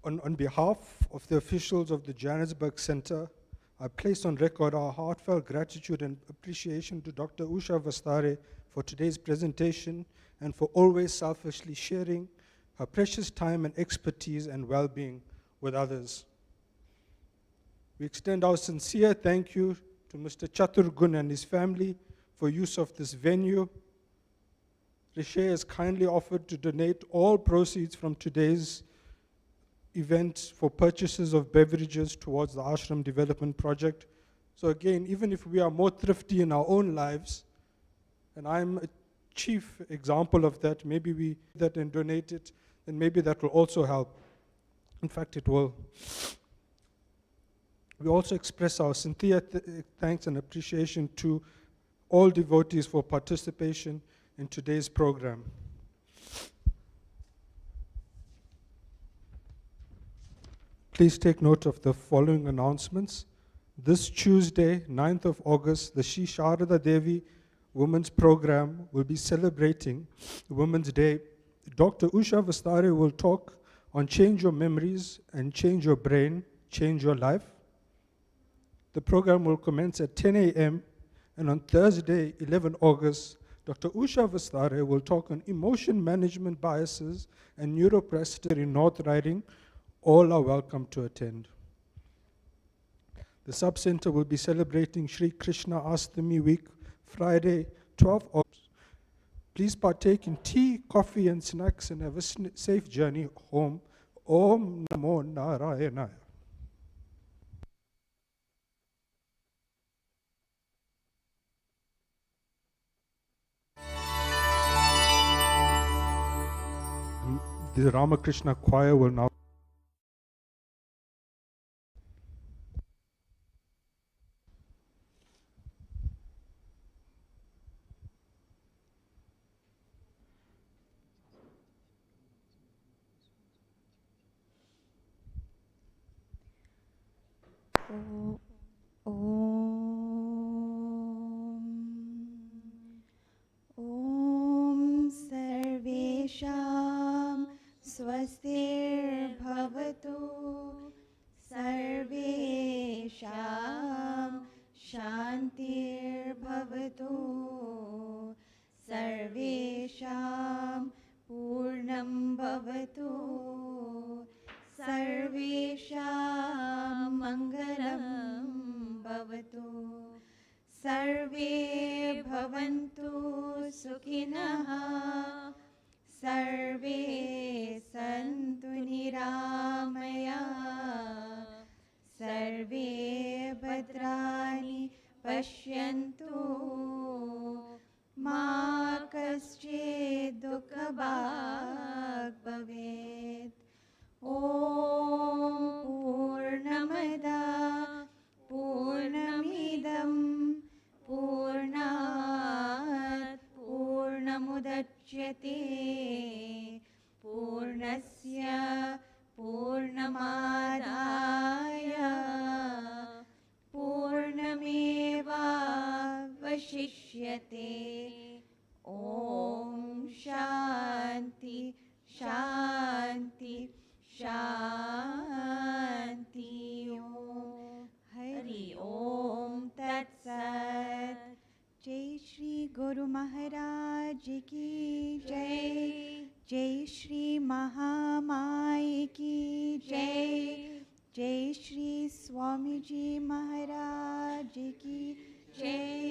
On behalf of the officials of the Johannesburg Center, I place on record our heartfelt gratitude and appreciation to Dr. Usha Vasthare for today's presentation and for always selfishly sharing her precious time and expertise and well-being with others. We extend our sincere thank you to Mr. Chatur Gun and his family for use of this venue. Rishi has kindly offered to donate all proceeds from today's event for purchases of beverages towards the ashram development project. So again, even if we are more thrifty in our own lives, and I'm a chief example of that, maybe we that and donate it, then maybe that will also help. In fact, it will. We also express our sincere thanks and appreciation to all devotees for participation in today's program. Please take note of the following announcements. This Tuesday, 9th of August, the Shri Sharada Devi Women's Program will be celebrating Women's Day. Dr. Usha Vasthare will talk on change your memories and change your brain, change your life. The program will commence at 10 a.m. and on Thursday, 11 August, Dr. Usha Vasthare will talk on emotion management biases and neuroplasticity in North Riding. All are welcome to attend. The sub-center will be celebrating Sri Krishna Ashtami week, Friday, 12 August. Please partake in tea, coffee, and snacks and have a safe journey home. Om Namo Narayanaya. The Ramakrishna choir will now. ॐ सर्वेषां स्वस्तिर्भवतु सर्वेषां शान्तिर्भवतु सर्वेषां पूर्णं भवतु सर्वेषां मङ्गलं भवतु सर्वे भवन्तु सुखिनः सर्वे सन्तु निरामया सर्वे भद्राणि पश्यन्तु मा कश्चित् दुःखभाग् भवेत् ॐ पूर्णमदा पूर्णमिदं पूर्णात् पूर्णमुदच्यते पूर्णस्य पूर्णमादाय पूर्णमेवावशिष्यते ॐ शान्ति शान्ति शान्ति ॐ हरि ओम तत्सत् जय श्री गुरु महाराज की जय जय श्री महामाई की जय जय श्री स्वामी जी महाराज की जय